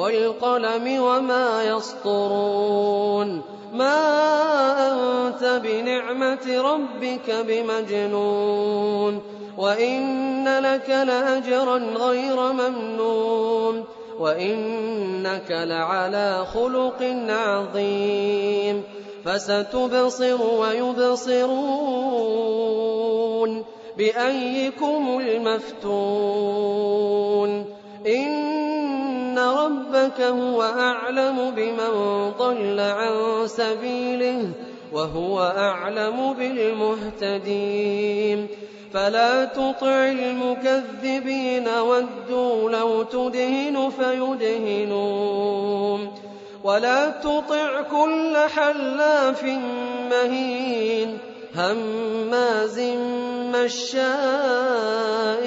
وَالْقَلَمِ وَمَا يَسْطُرُونَ مَا أَنتَ بِنِعْمَةِ رَبِّكَ بِمَجْنُونٍ وَإِنَّ لَكَ لَأَجْرًا غَيْرَ مَمْنُونٍ وَإِنَّكَ لَعَلَىٰ خُلُقٍ عَظِيمٍ فَسَتُبْصِرُ وَيُبْصِرُونَ بِأَييِّكُمُ الْمَفْتُونُ إِنَّ رَبَّكَ هُوَ أَعْلَمُ بِمَن ضَلَّ عَن سَبِيلِهِ وَهُوَ أَعْلَمُ بِالْمُهْتَدِينَ فَلَا تُطِعِ الْمُكَذِّبِينَ وَدُّوا لَوْ تُدْهِنُ فَيُدْهِنُونَ وَلَا تُطِعْ كُلَّ حَلَّافٍ مَّهِينٍ هَمَّازٍ مَّشَّاءٍ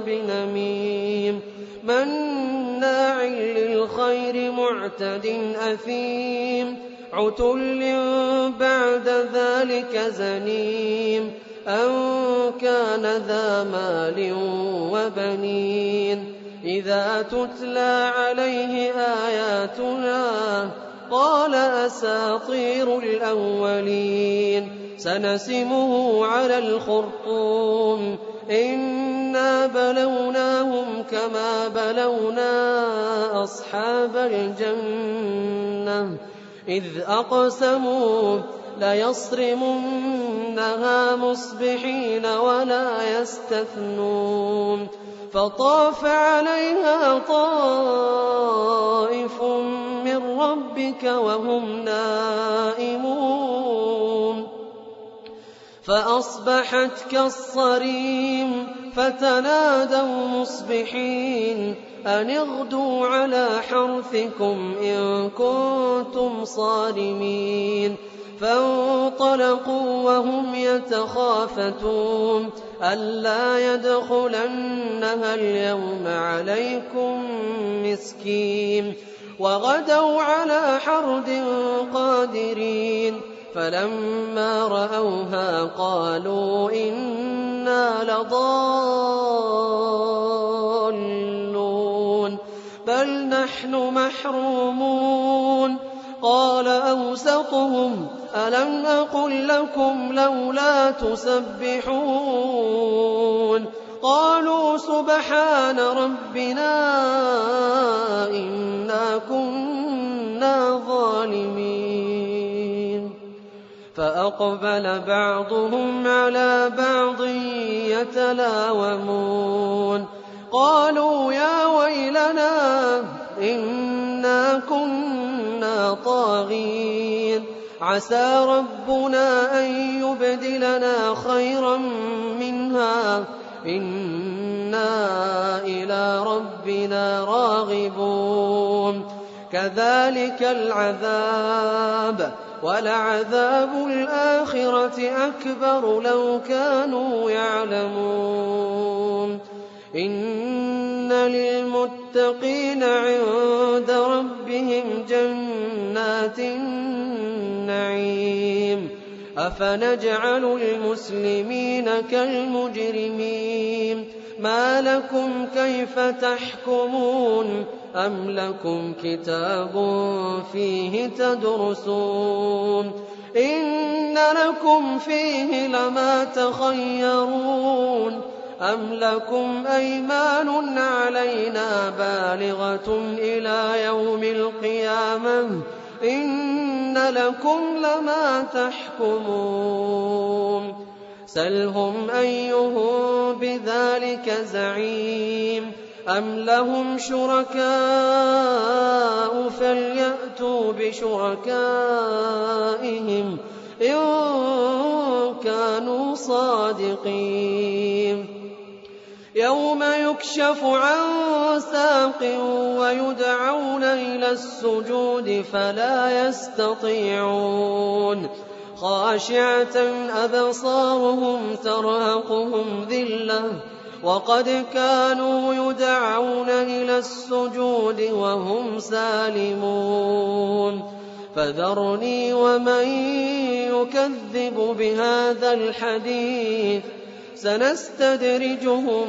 بِنَمِيمٍ مَّنَّاعٍ لِّلْخَيْرِ مُعْتَدٍ أَثِيمٍ عُتُلٍّ بَعْدَ ذَٰلِكَ زَنِيمٍ أَن كَانَ ذَا مَالٍ وَبَنِينَ إِذَا تُتْلَىٰ عَلَيْهِ آيَاتُنَا قَالَ أَسَاطِيرُ الْأَوَّلِينَ سَنَسِمُهُ عَلَى الْخُرْطُومِ إِنَّا بَلَوْنَاهُمْ كَمَا بَلَوْنَا أَصْحَابَ الْجَنَّةِ إِذْ أَقْسَمُوا لَيَصْرِمُنَّهَا مُصْبِحِينَ وَلَا يَسْتَثْنُونَ فَطَافَ عَلَيْهَا طَائِفٌ مِّن رَّبِّكَ وَهُمْ نَائِمُونَ فَأَصْبَحَتْ كَالصَّرِيمِ فَتَنَادَوْا مُصْبِحِينَ أَنِ اغْدُوا عَلَىٰ حَرْثِكُمْ إِن كُنتُمْ صَارِمِينَ فَانطَلَقُوا وَهُمْ يَتَخَافَتُونَ أَلَّا يَدْخُلَنَّهَا الْيَوْمَ عَلَيْكُم مِّسْكِينٌ وَغَدَوْا عَلَىٰ حَرْدٍ قَادِرِينَ فَلَمَّا رَأَوْهَا قَالُوا إِنَّا لَضَالُّونَ بَلْ نَحْنُ مَحْرُومُونَ قَالَ أَوْسَطُهُمْ أَلَمْ أَقُل لَّكُمْ لَوْلَا تُسَبِّحُونَ قَالُوا سُبْحَانَ رَبِّنَا إِنَّا كُنَّا ظَالِمِينَ فَأَقْبَلَ بَعْضُهُمْ عَلَىٰ بَعْضٍ يَتَلَاوَمُونَ قَالُوا يَا وَيْلَنَا إِنَّا كُنَّا طَاغِينَ عَسَىٰ رَبُّنَا أَن يُبْدِلَنَا خَيْرًا مِّنْهَا إِنَّا إِلَىٰ رَبِّنَا رَاغِبُونَ كَذَٰلِكَ الْعَذَابُ وَلَعَذَابُ الْآخِرَةِ أَكْبَرُ لَوْ كَانُوا يَعْلَمُونَ إِنَّ لِلْمُتَّقِينَ عِندَ رَبِّهِمْ جَنَّاتِ النَّعِيمِ أَفَنَجْعَلُ الْمُسْلِمِينَ كَالْمُجْرِمِينَ مَا لَكُمْ كَيْفَ تَحْكُمُونَ أَمْ لَكُمْ كِتَابٌ فِيهِ تَدْرُسُونَ إِنَّ لَكُمْ فِيهِ لَمَا تَخَيَّرُونَ أَمْ لَكُمْ أَيْمَانٌ عَلَيْنَا بَالِغَةٌ إِلَىٰ يَوْمِ الْقِيَامَةِ إِنَّ لَكُمْ لَمَا تَحْكُمُونَ سَلْهُمْ أَيُّهُم بِذَٰلِكَ زَعِيمٌ أَمْ لَهُمْ شُرَكَاءُ فَلْيَأْتُوا بِشُرَكَائِهِمْ إِن كَانُوا صَادِقِينَ يَوْمَ يُكْشَفُ عَن سَاقٍ وَيُدْعَوْنَ إِلَى السُّجُودِ فَلَا يَسْتَطِيعُونَ خَاشِعَةً أَبْصَارُهُمْ تَرْهَقُهُمْ ذِلَّةٌ وَقَدْ كَانُوا يُدْعَوْنَ إِلَى السُّجُودِ وَهُمْ سَالِمُونَ فَذَرْنِي وَمَن يُكَذِّبُ بِهَٰذَا الْحَدِيثِ سَنَسْتَدْرِجُهُم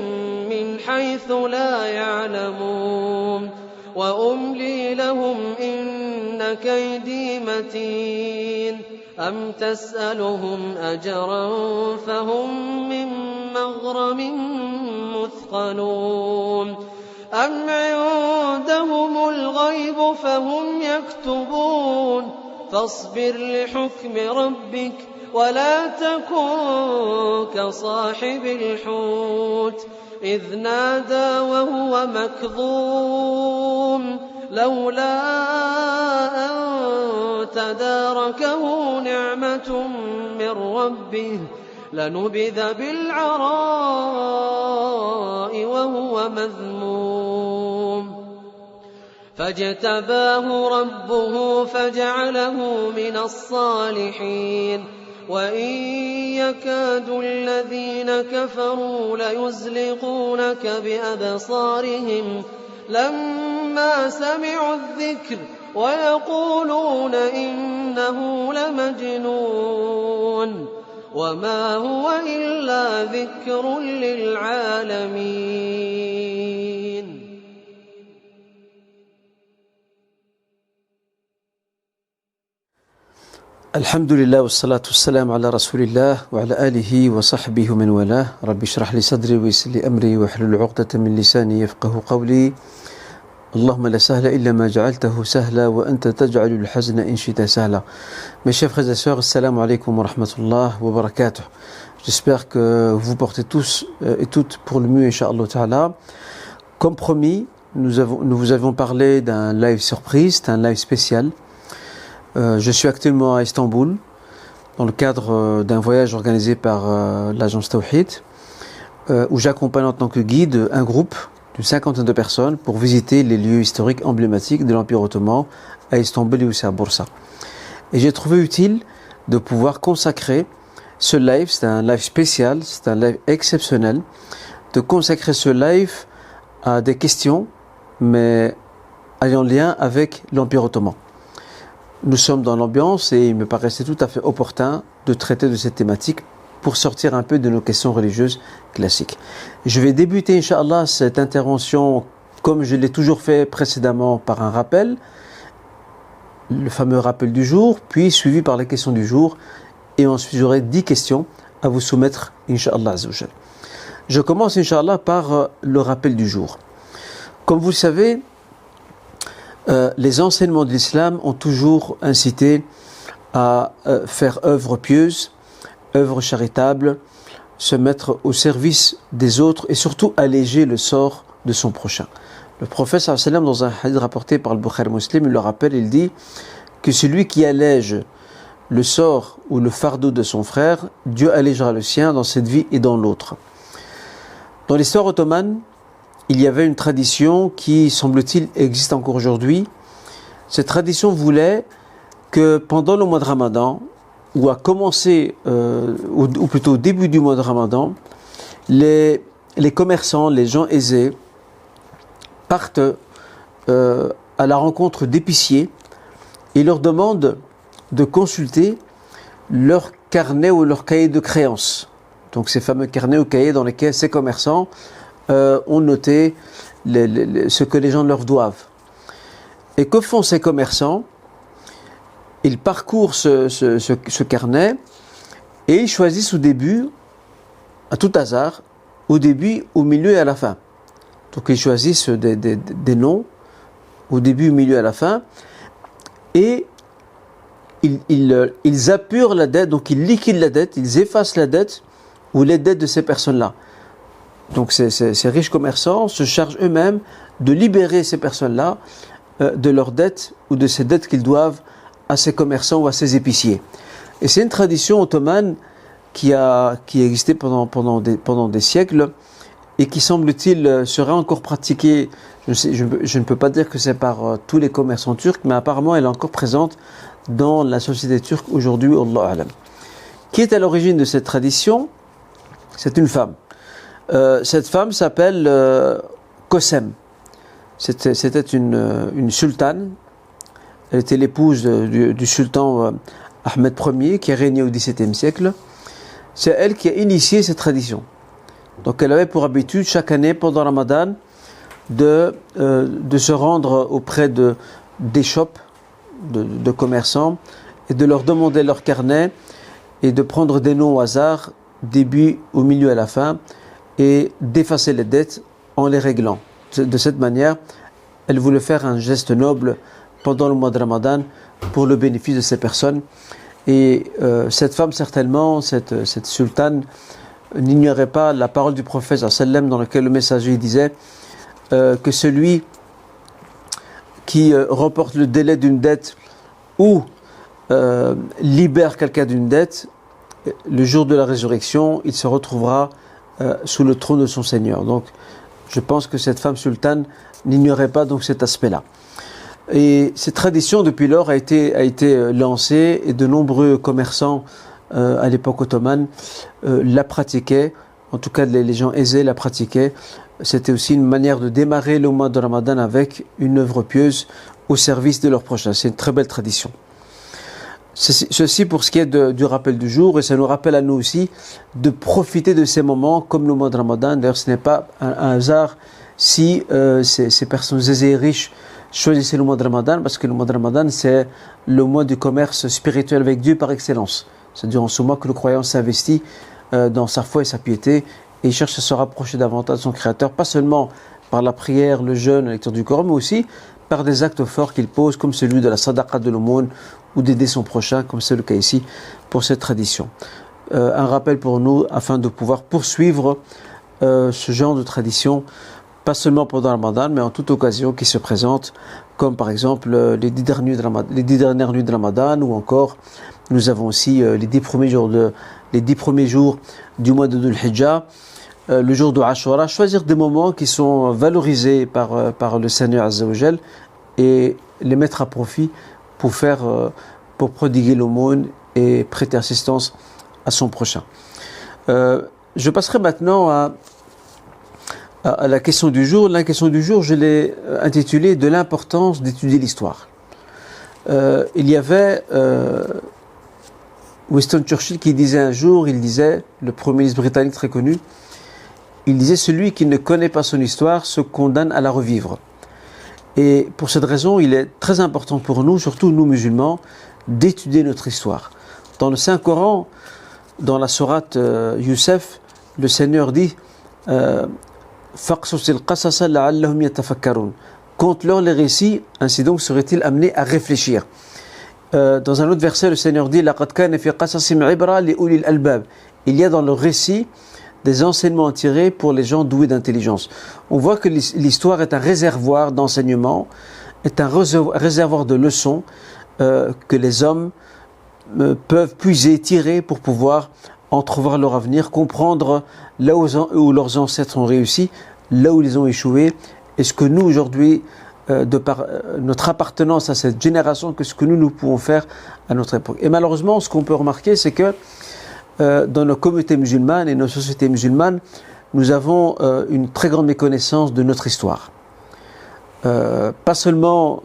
مِّنْ حَيْثُ لَا يَعْلَمُونَ وأملي لهم إن كيدي متين أم تسألهم أجرا فهم من مغرم مثقلون أم عندهم الغيب فهم يكتبون فاصبر لحكم ربك ولا تكن كصاحب الحوت إذ نادى وهو مكظوم لولا أن تداركه نعمة من ربه لنبذ بالعراء وهو مذموم فاجتباه ربه فجعله من الصالحين وإن يكاد الذين كفروا ليزلقونك بأبصارهم لما سمعوا الذكر ويقولون إنه لمجنون وما هو إلا ذكر للعالمين. الحمد لله والصلاة والسلام على رسول الله وعلى آله وصحبه ومن والاه. رب اشرح لي صدري ويسر لي أمري واحلل عقدة من لساني يفقه قولي. اللهم لا سهل إلا ما جعلته سهلا وأنت تجعل الحزن إن شئت سهلا. Mes chers frères et sœurs, assalamu alaikum wa rahmatullah wa barakatuh. J'espère que vous portez tous et toutes pour le mieux, Inch'Allah Ta'ala. Comme promis, nous vous avons parlé d'un live surprise, c'est un live spécial. Je suis actuellement à Istanbul dans le cadre d'un voyage organisé par l'agence Tawhid où j'accompagne en tant que guide un groupe d'une cinquantaine de personnes pour visiter les lieux historiques emblématiques de l'Empire ottoman à Istanbul et aussi à Bursa. Et j'ai trouvé utile de pouvoir consacrer ce live, c'est un live spécial, c'est un live exceptionnel, de consacrer ce live à des questions mais ayant lien avec l'Empire ottoman. Nous sommes dans l'ambiance et il me paraissait tout à fait opportun de traiter de cette thématique pour sortir un peu de nos questions religieuses classiques. Je vais débuter, Inch'Allah, cette intervention comme je l'ai toujours fait précédemment par un rappel, le fameux rappel du jour, puis suivi par les questions du jour, et ensuite j'aurai 10 questions à vous soumettre, Inch'Allah Azzawajal. Je commence, Inch'Allah, par le rappel du jour. Comme vous le savez, les enseignements de l'islam ont toujours incité à faire œuvre pieuse, œuvre charitable, se mettre au service des autres et surtout alléger le sort de son prochain. Le prophète sallallahu alayhi wa sallam, dans un hadith rapporté par le Bukhari Muslim, il le rappelle, il dit que celui qui allège le sort ou le fardeau de son frère, Dieu allégera le sien dans cette vie et dans l'autre. Dans l'histoire ottomane, il y avait une tradition qui, semble-t-il, existe encore aujourd'hui. Cette tradition voulait que pendant le mois de Ramadan, ou à commencer, ou plutôt au début du mois de Ramadan, les commerçants, les gens aisés, partent à la rencontre d'épiciers et leur demandent de consulter leur carnet ou leur cahier de créances. Donc ces fameux carnets ou cahiers dans lesquels ces commerçants ont noté ce que les gens leur doivent. Et que font ces commerçants? Ils parcourent ce carnet et ils choisissent au début, à tout hasard, au début, au milieu et à la fin. Donc ils choisissent des noms, au début, au milieu et à la fin, et ils apurent la dette, donc ils liquident la dette, ils effacent la dette ou les dettes de ces personnes-là. Donc ces riches commerçants se chargent eux-mêmes de libérer ces personnes-là de leurs dettes ou de ces dettes qu'ils doivent à ces commerçants ou à ces épiciers. Et c'est une tradition ottomane qui a existé pendant des siècles et qui, semble-t-il, serait encore pratiquée. Je ne peux pas dire que c'est par tous les commerçants turcs, mais apparemment elle est encore présente dans la société turque aujourd'hui, Allahu A'lam. Qui est à l'origine de cette tradition? C'est une femme. Cette femme s'appelle Kosem. C'était une sultane. Elle était l'épouse du sultan Ahmed Ier qui a régné au XVIIe siècle. C'est elle qui a initié cette tradition. Donc elle avait pour habitude chaque année pendant Ramadan de se rendre auprès des shops, de commerçants, et de leur demander leur carnet et de prendre des noms au hasard, début, au milieu, à la fin, et d'effacer les dettes en les réglant. De cette manière, elle voulait faire un geste noble pendant le mois de Ramadan pour le bénéfice de ces personnes. Et cette femme, certainement, cette sultane, n'ignorait pas la parole du prophète sallam dans laquelle le messager disait que celui qui remporte le délai d'une dette ou libère quelqu'un d'une dette, le jour de la résurrection, il se retrouvera sous le trône de son Seigneur. Donc, je pense que cette femme sultane n'ignorait pas donc cet aspect-là. Et cette tradition, depuis lors, a été lancée et de nombreux commerçants à l'époque ottomane la pratiquaient. En tout cas, les gens aisés la pratiquaient. C'était aussi une manière de démarrer le mois de Ramadan avec une œuvre pieuse au service de leur prochain. C'est une très belle tradition. Ceci pour ce qui est du rappel du jour, et ça nous rappelle à nous aussi de profiter de ces moments comme le mois de Ramadan. D'ailleurs, ce n'est pas un hasard si ces personnes aisées et riches choisissaient le mois de Ramadan, parce que le mois de Ramadan, c'est le mois du commerce spirituel avec Dieu par excellence. C'est durant ce mois que le croyant s'investit dans sa foi et sa piété, et il cherche à se rapprocher davantage de son Créateur, pas seulement par la prière, le jeûne, la lecture du Coran, mais aussi par des actes forts qu'il pose, comme celui de la sadaqa, de l'aumône, ou d'aider son prochain, comme c'est le cas ici pour cette tradition. Un rappel pour nous afin de pouvoir poursuivre ce genre de tradition, pas seulement pendant le Ramadan, mais en toute occasion qui se présente, comme par exemple les 10 dernières nuits de Ramadan, ou encore nous avons aussi les 10 premiers jours du mois de Dhul Hijjah, le jour de Ashura. Choisir des moments qui sont valorisés par le Seigneur Azza wa Jal et les mettre à profit pour prodiguer l'aumône et prêter assistance à son prochain. Je passerai maintenant à la question du jour. La question du jour, je l'ai intitulée de l'importance d'étudier l'histoire. Il y avait Winston Churchill qui disait un jour, le premier ministre britannique très connu, il disait: celui qui ne connaît pas son histoire se condamne à la revivre. Et pour cette raison, il est très important pour nous, surtout nous musulmans, d'étudier notre histoire. Dans le Saint-Coran, dans la sourate Youssef, le Seigneur dit فَقْصُصِ الْقَصَصَ لَعَلَّهُمْ يَتَفَكَّرُونَ. Conte-leur les récits, ainsi donc seraient-ils amenés à réfléchir. Dans un autre verset, le Seigneur dit لَقَدْ كَانَ فِي قَصَصِهِمْ عِبْرَةٌ لِأُولِي الْأَلْبَابِ. Il y a dans le récit des enseignements tirés pour les gens doués d'intelligence. On voit que l'histoire est un réservoir d'enseignements, est un réservoir de leçons que les hommes peuvent puiser, tirer pour pouvoir entrevoir leur avenir, comprendre là où leurs ancêtres ont réussi, là où ils ont échoué, et ce que nous aujourd'hui, de par notre appartenance à cette génération, que ce que nous pouvons faire à notre époque. Et malheureusement, ce qu'on peut remarquer, c'est que dans nos communautés musulmanes et nos sociétés musulmanes, nous avons une très grande méconnaissance de notre histoire. Pas seulement,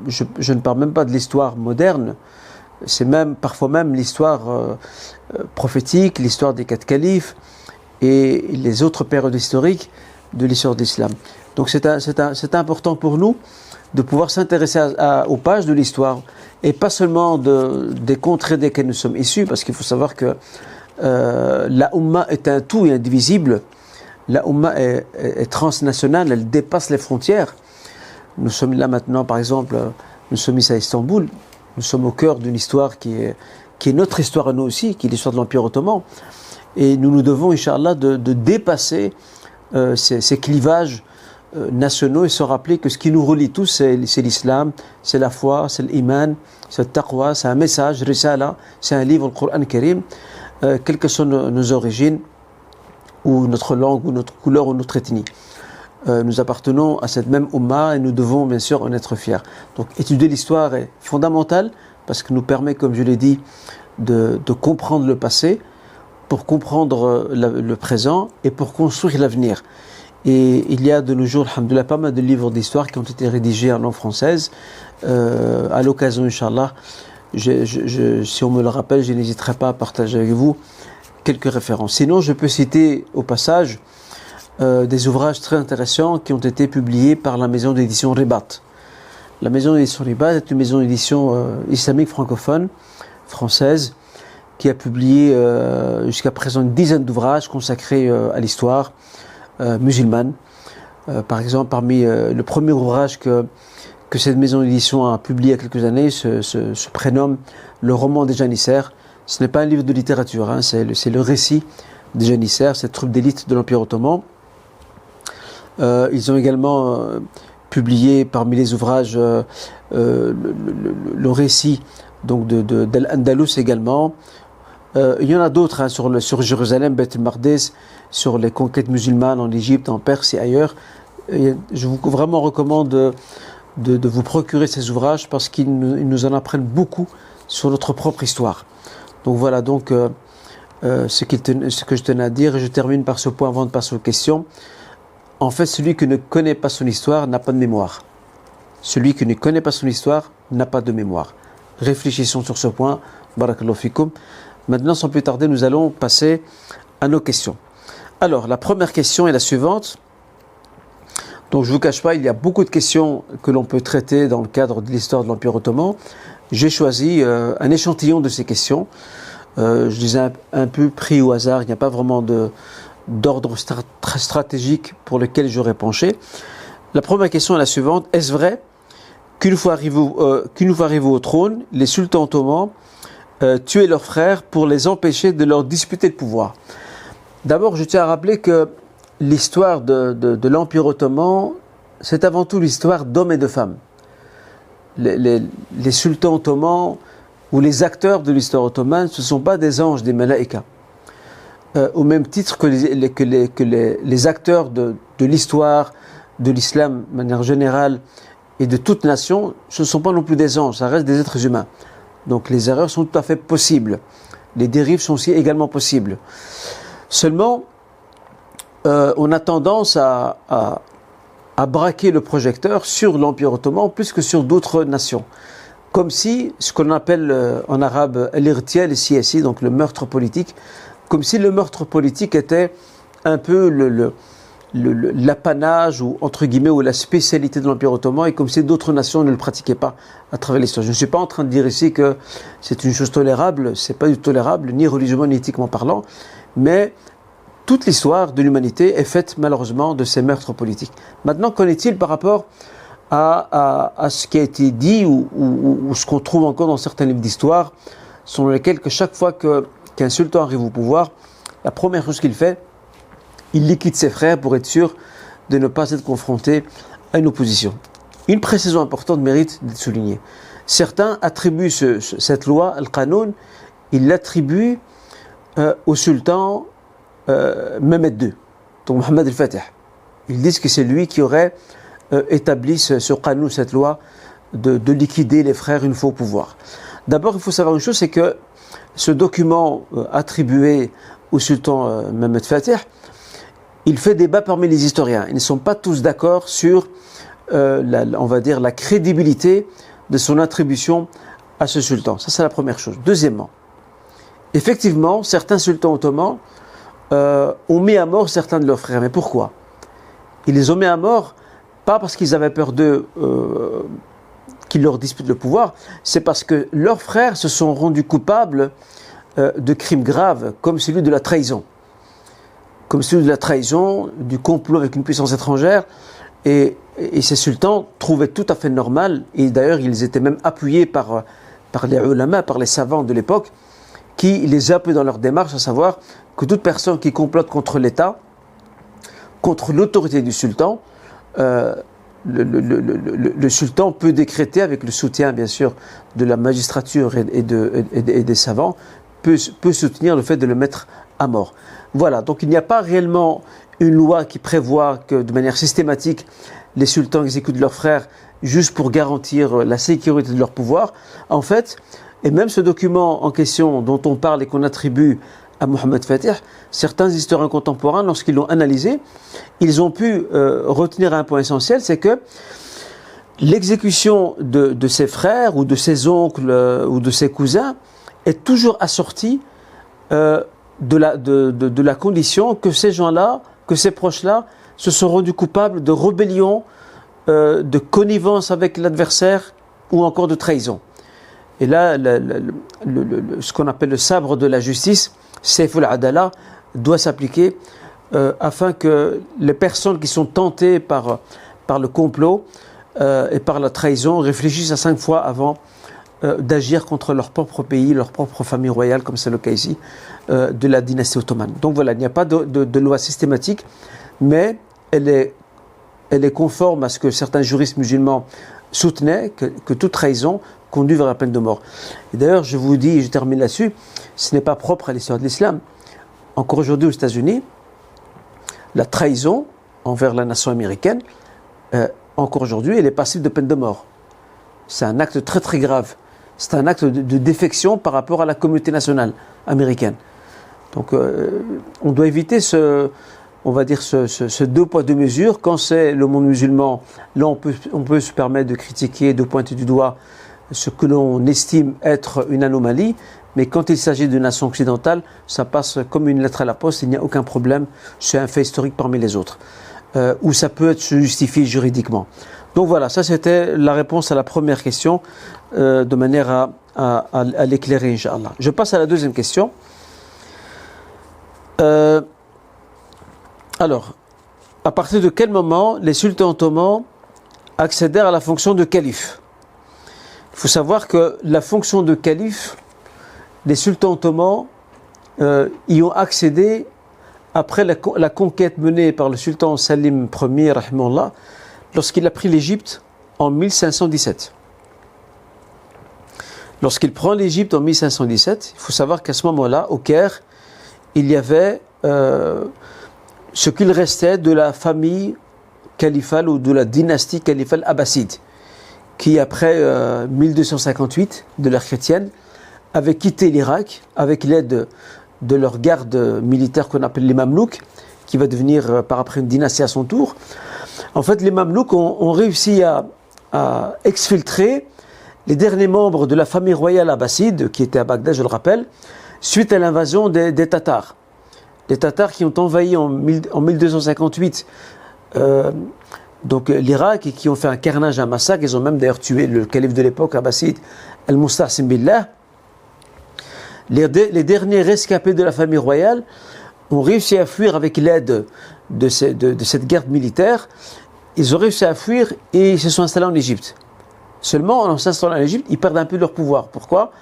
je ne parle même pas de l'histoire moderne, c'est parfois même l'histoire prophétique, l'histoire des 4 califes et les autres périodes historiques de l'histoire de l'islam. Donc c'est important pour nous de pouvoir s'intéresser aux pages de l'histoire, et pas seulement des contrées desquelles nous sommes issus, parce qu'il faut savoir que la Ummah est un tout et indivisible. La Ummah est transnationale, elle dépasse les frontières. Nous sommes là maintenant, par exemple, nous sommes ici à Istanbul, nous sommes au cœur d'une histoire qui est notre histoire à nous aussi, qui est l'histoire de l'Empire ottoman. Et nous devons, Inch'Allah, de dépasser ces clivages nationaux et se rappeler que ce qui nous relie tous, c'est l'islam, c'est la foi, c'est l'iman, c'est le taqwa, c'est un message, risala, c'est un livre, le Coran Karim, quelles que soient nos origines, ou notre langue, ou notre couleur, ou notre ethnie. Nous appartenons à cette même Ummah et nous devons bien sûr en être fiers. Donc étudier l'histoire est fondamental parce que nous permet, comme je l'ai dit, de comprendre le passé, pour comprendre le présent et pour construire l'avenir. Et il y a de nos jours, alhamdoulilah, pas mal de livres d'histoire qui ont été rédigés en langue française. À l'occasion, Inch'Allah, si on me le rappelle, je n'hésiterai pas à partager avec vous quelques références. Sinon, je peux citer au passage des ouvrages très intéressants qui ont été publiés par la maison d'édition Ribat. La maison d'édition Ribat est une maison d'édition islamique francophone, française, qui a publié jusqu'à présent une dizaine d'ouvrages consacrés à l'histoire musulmane. Par exemple, parmi le premier ouvrage que cette maison d'édition a publié il y a quelques années se prénomme Le roman des janissaires. Ce n'est pas un livre de littérature, hein, c'est le récit des janissaires, cette troupe d'élite de l'Empire ottoman. Ils ont également publié parmi les ouvrages le récit donc d'Al-Andalus également. Il y en a d'autres hein, sur Jérusalem, Beth el-Maqdis, sur les conquêtes musulmanes en Égypte, en Perse et ailleurs. Et je vous vraiment recommande de vous procurer ces ouvrages parce qu'ils nous en apprennent beaucoup sur notre propre histoire. Donc voilà donc ce que je tenais à dire, et je termine par ce point avant de passer aux questions. En fait, celui qui ne connaît pas son histoire n'a pas de mémoire. Celui qui ne connaît pas son histoire n'a pas de mémoire. Réfléchissons sur ce point. Barakallahu fikoum. Maintenant, sans plus tarder, nous allons passer à nos questions. Alors, la première question est la suivante. Donc, je ne vous cache pas, il y a beaucoup de questions que l'on peut traiter dans le cadre de l'histoire de l'Empire ottoman. J'ai choisi un échantillon de ces questions. Je les ai un peu pris au hasard. Il n'y a pas vraiment d'ordre stratégique pour lequel j'aurais penché. La première question est la suivante. Est-ce vrai qu'une fois arrivés au trône, les sultans ottomans tuaient leurs frères pour les empêcher de leur disputer le pouvoir? D'abord, je tiens à rappeler que l'histoire de l'Empire ottoman, c'est avant tout l'histoire d'hommes et de femmes. Les sultans ottomans ou les acteurs de l'histoire ottomane, ce ne sont pas des anges, des malaïkas. Au même titre que les acteurs de l'histoire, de l'islam de manière générale et de toute nation, ce ne sont pas non plus des anges, ça reste des êtres humains. Donc les erreurs sont tout à fait possibles. Les dérives sont aussi également possibles. Seulement, on a tendance à braquer le projecteur sur l'Empire ottoman plus que sur d'autres nations. Comme si, ce qu'on appelle en arabe l'irtial siyasi, donc le meurtre politique, comme si le meurtre politique était un peu l'apanage ou entre guillemets ou la spécialité de l'Empire ottoman, et comme si d'autres nations ne le pratiquaient pas à travers l'histoire. Je ne suis pas en train de dire ici que c'est une chose tolérable, c'est pas du tout tolérable, ni religieusement ni éthiquement parlant, mais toute l'histoire de l'humanité est faite malheureusement de ces meurtres politiques. Maintenant, qu'en est-il par rapport à ce qui a été dit ou ce qu'on trouve encore dans certains livres d'histoire, selon lesquels que chaque fois qu'un sultan arrive au pouvoir, la première chose qu'il fait, il liquide ses frères pour être sûr de ne pas être confronté à une opposition. Une précision importante mérite d'être soulignée. Certains attribuent cette loi, Al-Qanoun, ils l'attribuent au sultan Mehmed II, donc Mohammed al-Fatih. Ils disent que c'est lui qui aurait établi ce Qanoun, cette loi de liquider les frères une fois au pouvoir. D'abord, il faut savoir une chose, c'est que ce document attribué au sultan Mehmed Fatih, il fait débat parmi les historiens. Ils ne sont pas tous d'accord sur, on va dire, la crédibilité de son attribution à ce sultan. Ça, c'est la première chose. Deuxièmement, effectivement, certains sultans ottomans ont mis à mort certains de leurs frères. Mais pourquoi? Ils les ont mis à mort, pas parce qu'ils avaient peur d'eux, qu'ils leur disputent le pouvoir, c'est parce que leurs frères se sont rendus coupables de crimes graves, comme celui de la trahison. Comme celui de la trahison, du complot avec une puissance étrangère, et ces sultans trouvaient tout à fait normal, et d'ailleurs ils étaient même appuyés par les ulama, par les savants de l'époque, qui les appuient dans leur démarche, à savoir que toute personne qui complote contre l'État, contre l'autorité du sultan, le sultan peut décréter, avec le soutien bien sûr de la magistrature et des savants, peut soutenir le fait de le mettre à mort. Voilà, donc il n'y a pas réellement une loi qui prévoit que de manière systématique les sultans exécutent leurs frères juste pour garantir la sécurité de leur pouvoir. En fait, et même ce document en question dont on parle et qu'on attribue à Mohammed Fatih, certains historiens contemporains, lorsqu'ils l'ont analysé, ils ont pu retenir un point essentiel, c'est que l'exécution de ses frères ou de ses oncles ou de ses cousins est toujours assortie de la condition que ces gens-là que ces proches-là se sont rendus coupables de rébellion, de connivence avec l'adversaire ou encore de trahison. Et là, ce qu'on appelle le sabre de la justice, Sayf al-Adala, doit s'appliquer afin que les personnes qui sont tentées par le complot et par la trahison réfléchissent à 5 fois avant d'agir contre leur propre pays, leur propre famille royale, comme c'est le cas ici, de la dynastie ottomane. Donc voilà, il n'y a pas de loi systématique, mais elle est conforme à ce que certains juristes musulmans soutenaient, que toute trahison conduit vers la peine de mort. Et d'ailleurs, je vous dis, et je termine là-dessus, ce n'est pas propre à l'histoire de l'islam. Encore aujourd'hui aux États-Unis, la trahison envers la nation américaine, encore aujourd'hui, elle est passible de peine de mort. C'est un acte très très grave. C'est un acte de défection par rapport à la communauté nationale américaine. Donc on doit éviter ce 2 poids 2 mesures. Quand c'est le monde musulman, là on peut se permettre de critiquer, de pointer du doigt ce que l'on estime être une anomalie, mais quand il s'agit d'une nation occidentale, ça passe comme une lettre à la poste, il n'y a aucun problème, c'est un fait historique parmi les autres, où ça peut être justifié juridiquement. Donc voilà, ça c'était la réponse à la première question, de manière à l'éclairer, Inch'Allah. Je passe à la deuxième question. Alors, à partir de quel moment les sultans ottomans accédèrent à la fonction de calife? Il faut savoir que la fonction de calife, les sultans ottomans y ont accédé après la conquête menée par le sultan Salim Ier, rahimahullah, lorsqu'il a pris l'Égypte en 1517. Lorsqu'il prend l'Égypte en 1517, il faut savoir qu'à ce moment-là, au Caire, il y avait ce qu'il restait de la famille califale ou de la dynastie califale abbasside, qui après 1258 de l'ère chrétienne avait quitté l'Irak avec l'aide de leur garde militaire qu'on appelle les Mamelouks, qui va devenir par après une dynastie à son tour. En fait, les Mamelouks ont réussi à exfiltrer les derniers membres de la famille royale abbasside, qui était à Bagdad, je le rappelle, suite à l'invasion des Tatars. Les Tatars qui ont envahi en 1258 donc l'Irak et qui ont fait un carnage, un massacre. Ils ont même d'ailleurs tué le calife de l'époque abbasside, Al-Musta'sim Billah. Les derniers rescapés de la famille royale ont réussi à fuir avec l'aide de cette garde militaire. Ils ont réussi à fuir et ils se sont installés en Égypte. Seulement, en s'installant en Égypte, ils perdent un peu de leur pouvoir. Pourquoi ?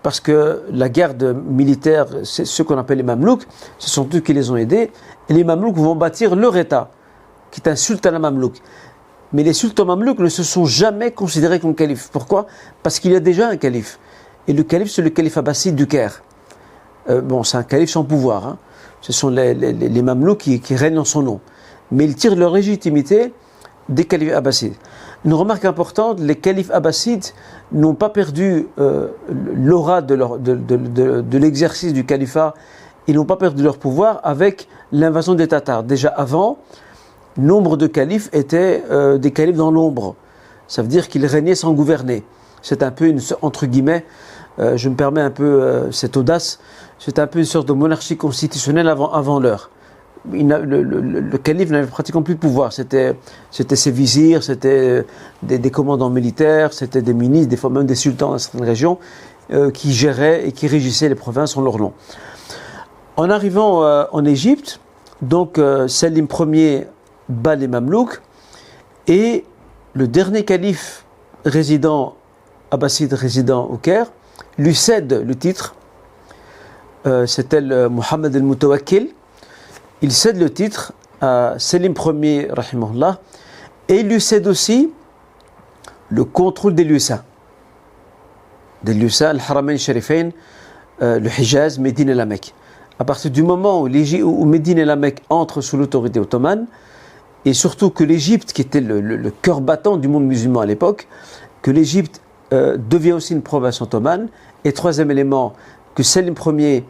Parce que la garde militaire, c'est ceux qu'on appelle les Mamelouks, ce sont eux qui les ont aidés. Et les Mamelouks vont bâtir leur État, qui est un sultanat mamelouk. Mais les sultans mamelouks ne se sont jamais considérés comme calife. Pourquoi ? Parce qu'il y a déjà un calife. Et le calife, c'est le calife abbasside du Caire. C'est un calife sans pouvoir. Hein. Ce sont les Mamelouks qui règnent en son nom. Mais ils tirent leur légitimité des califes abbassides. Une remarque importante, les califes abbassides n'ont pas perdu l'aura de l'exercice du califat, ils n'ont pas perdu leur pouvoir avec l'invasion des Tatars. Déjà avant, nombre de califes étaient des califes dans l'ombre. Ça veut dire qu'ils régnaient sans gouverner. C'est un peu, entre guillemets, je me permets un peu cette audace, c'est un peu une sorte de monarchie constitutionnelle avant l'heure. Le calife n'avait pratiquement plus de pouvoir. C'était ses vizirs, c'était des commandants militaires, c'était des ministres, des fois même des sultans dans certaines régions qui géraient et qui régissaient les provinces en leur nom. En arrivant en Égypte, donc Salim Ier bat les Mamelouks et le dernier calife abbasside résident au Caire lui cède le titre. C'était Mohammed al-Mutawakkil. Il cède le titre à Salim Ier, rahimahullah, et il lui cède aussi le contrôle des lieux saints. Des lieux saints, le Haramain Sharifain, le Hijaz, Médine et la Mecque. À partir du moment où Médine et la Mecque entrent sous l'autorité ottomane, et surtout que l'Égypte, qui était le cœur battant du monde musulman à l'époque, que l'Égypte devient aussi une province ottomane, et troisième élément, que Salim Ier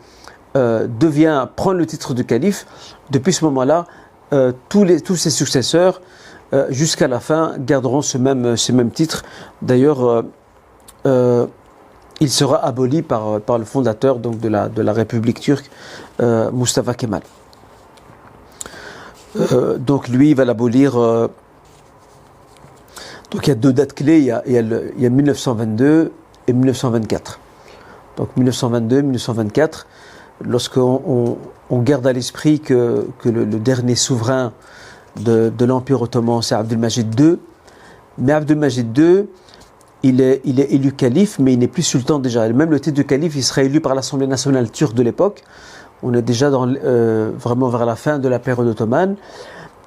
prend le titre de calife. Depuis ce moment-là, tous ses successeurs, jusqu'à la fin, garderont ce même titre. D'ailleurs, il sera aboli par le fondateur donc, de la République turque, Mustafa Kemal. Donc lui, il va l'abolir. Donc il y a deux dates clés, il y a 1922 et 1924. Donc 1922, 1924, lorsqu'on garde à l'esprit que le dernier souverain de l'Empire ottoman, c'est Abdelmajid II. Mais Abdelmajid II, il est élu calife, mais il n'est plus sultan déjà. Même le titre de calife, il sera élu par l'Assemblée nationale turque de l'époque. On est déjà vraiment vers la fin de la période ottomane.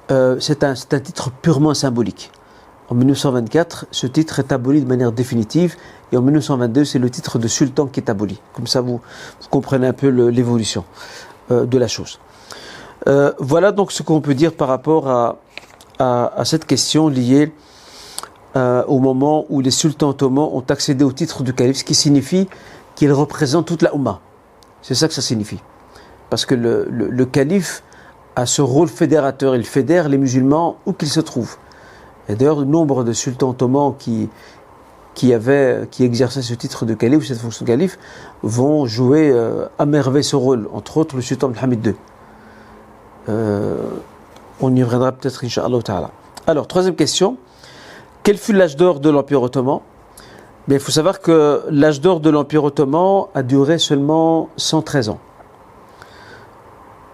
C'est un titre purement symbolique. En 1924, ce titre est aboli de manière définitive. Et en 1922, c'est le titre de sultan qui est aboli. Comme ça, vous comprenez un peu l'évolution de la chose. Voilà donc ce qu'on peut dire par rapport à cette question liée au moment où les sultans ottomans ont accédé au titre de calife, ce qui signifie qu'ils représentent toute la Oumma. C'est ça que ça signifie. Parce que le calife a ce rôle fédérateur, il fédère les musulmans où qu'ils se trouvent. Et d'ailleurs, le nombre de sultans ottomans qui exerçaient ce titre de calife, cette fonction de calife, vont jouer à merveille ce rôle, entre autres le sultan Mohammed II. On y reviendra peut-être, Inch'Allah Ta'ala. Alors, troisième question. Quel fut l'âge d'or de l'Empire ottoman? Bien, il faut savoir que l'âge d'or de l'Empire ottoman a duré seulement 113 ans.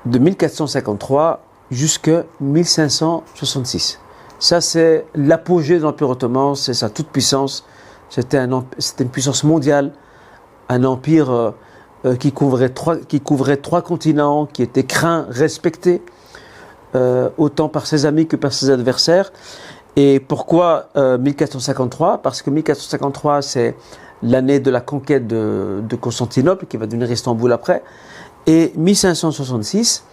De 1453 jusqu'à 1566. Ça, c'est l'apogée de l'Empire ottoman, c'est sa toute puissance. C'était une puissance mondiale, un empire qui couvrait trois continents, qui était craint, respecté, autant par ses amis que par ses adversaires. Et pourquoi 1453 ? Parce que 1453, c'est l'année de la conquête de Constantinople, qui va devenir Istanbul après. Et 1566,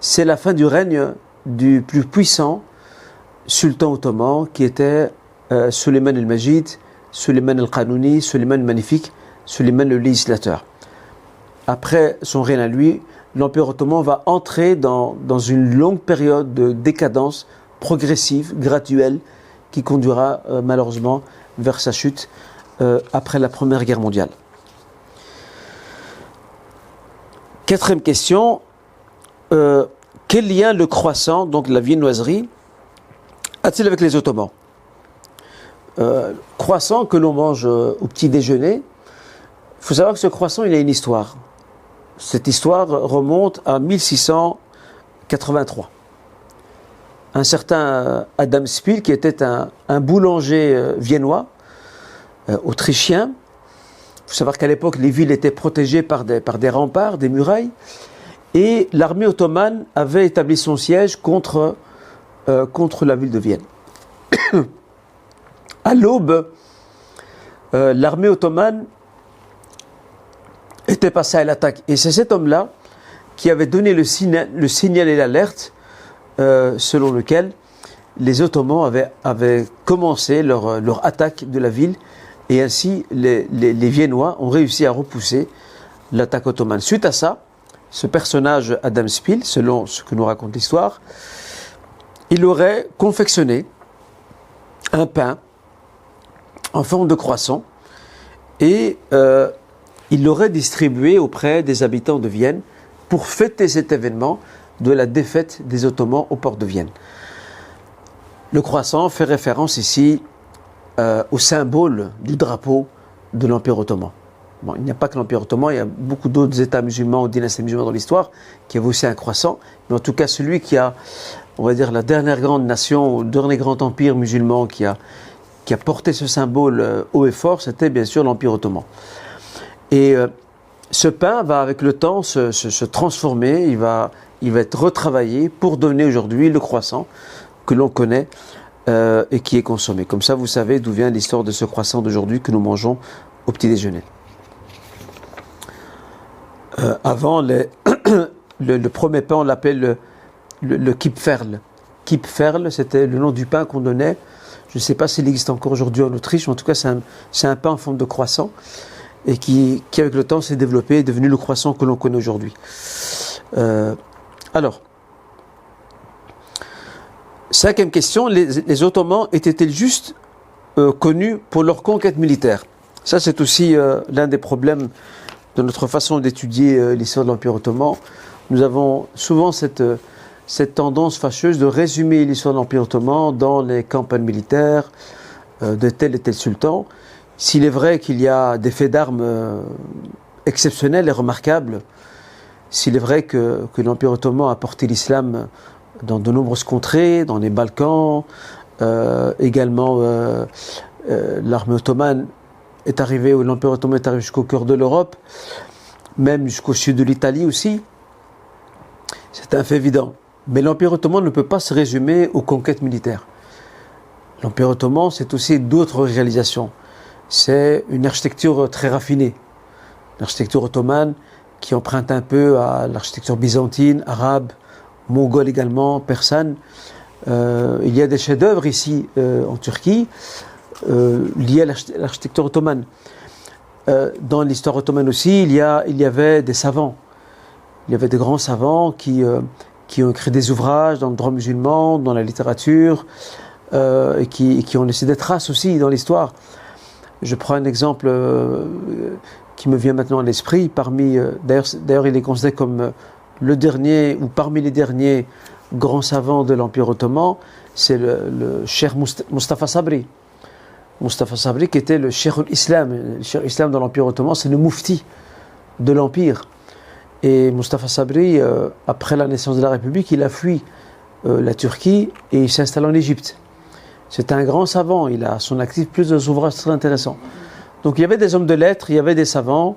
c'est la fin du règne du plus puissant sultan ottoman, qui était Suleiman el-Majid, Suleiman el-Qanouni, Suleiman le Magnifique, Suleiman le législateur. Après son règne à lui, l'Empire ottoman va entrer dans une longue période de décadence progressive, graduelle, qui conduira malheureusement vers sa chute après la Première Guerre mondiale. Quatrième question, quel lien le croissant, donc la viennoiserie, a-t-il avec les Ottomans ? Croissant que l'on mange au petit déjeuner, il faut savoir que ce croissant, il a une histoire. Cette histoire remonte à 1683. Un certain Adam Spiel, qui était un boulanger viennois, autrichien. Il faut savoir qu'à l'époque, les villes étaient protégées par des remparts, des murailles, et l'armée ottomane avait établi son siège contre la ville de Vienne. À l'aube, l'armée ottomane était passée à l'attaque. Et c'est cet homme-là qui avait donné le signal et l'alerte selon lequel les Ottomans avaient commencé leur attaque de la ville, et ainsi les Viennois ont réussi à repousser l'attaque ottomane. Suite à ça, ce personnage Adam Spiel, selon ce que nous raconte l'histoire, il aurait confectionné un pain en forme de croissant et il l'aurait distribué auprès des habitants de Vienne pour fêter cet événement de la défaite des Ottomans au port de Vienne. Le croissant fait référence ici au symbole du drapeau de l'Empire ottoman. Bon, il n'y a pas que l'Empire ottoman, il y a beaucoup d'autres États musulmans ou dynasties musulmanes dans l'histoire qui avaient aussi un croissant, mais en tout cas celui qui a, on va dire, la dernière grande nation, le dernier grand empire musulman qui a porté ce symbole haut et fort, c'était bien sûr l'Empire ottoman. Et ce pain va avec le temps se transformer, il va être retravaillé pour donner aujourd'hui le croissant que l'on connaît et qui est consommé. Comme ça, vous savez d'où vient l'histoire de ce croissant d'aujourd'hui que nous mangeons au petit déjeuner. Avant, le premier pain, on l'appelle le kipferl. Kipferl, c'était le nom du pain qu'on donnait. Je ne sais pas s'il existe encore aujourd'hui en Autriche, mais en tout cas, c'est un pain en forme de croissant et qui avec le temps, s'est développé et est devenu le croissant que l'on connaît aujourd'hui. Alors, cinquième question, les Ottomans étaient-ils juste connus pour leur conquête militaire ? Ça, c'est aussi l'un des problèmes de notre façon d'étudier l'histoire de l'Empire ottoman. Nous avons souvent cette cette tendance fâcheuse de résumer l'histoire de l'Empire ottoman dans les campagnes militaires de tel et tel sultan. S'il est vrai qu'il y a des faits d'armes exceptionnels et remarquables, s'il est vrai que l'Empire ottoman a porté l'islam dans de nombreuses contrées, dans les Balkans, également l'armée ottomane est arrivée, ou l'Empire ottoman est arrivé jusqu'au cœur de l'Europe, même jusqu'au sud de l'Italie aussi, c'est un fait évident. Mais l'Empire ottoman ne peut pas se résumer aux conquêtes militaires. L'Empire ottoman, c'est aussi d'autres réalisations. C'est une architecture très raffinée. L'architecture ottomane qui emprunte un peu à l'architecture byzantine, arabe, mongole également, persane. Il y a des chefs-d'œuvre ici en Turquie liés à l'architecture ottomane. Dans l'histoire ottomane aussi, il y avait des savants. Il y avait des grands savants qui ont écrit des ouvrages dans le droit musulman, dans la littérature, et qui ont laissé des traces aussi dans l'histoire. Je prends un exemple qui me vient maintenant à l'esprit. D'ailleurs, il est considéré comme le dernier, ou parmi les derniers grands savants de l'Empire ottoman, c'est le cheikh Mustafa Sabri. Mustafa Sabri qui était le cheikh l'Islam. Le cheikh l'Islam dans l'Empire ottoman, c'est le mufti de l'Empire. Et Mustafa Sabri, après la naissance de la République, il a fui la Turquie et il s'installe en Égypte. C'est un grand savant, il a à son actif plusieurs ouvrages très intéressants. Donc il y avait des hommes de lettres, il y avait des savants,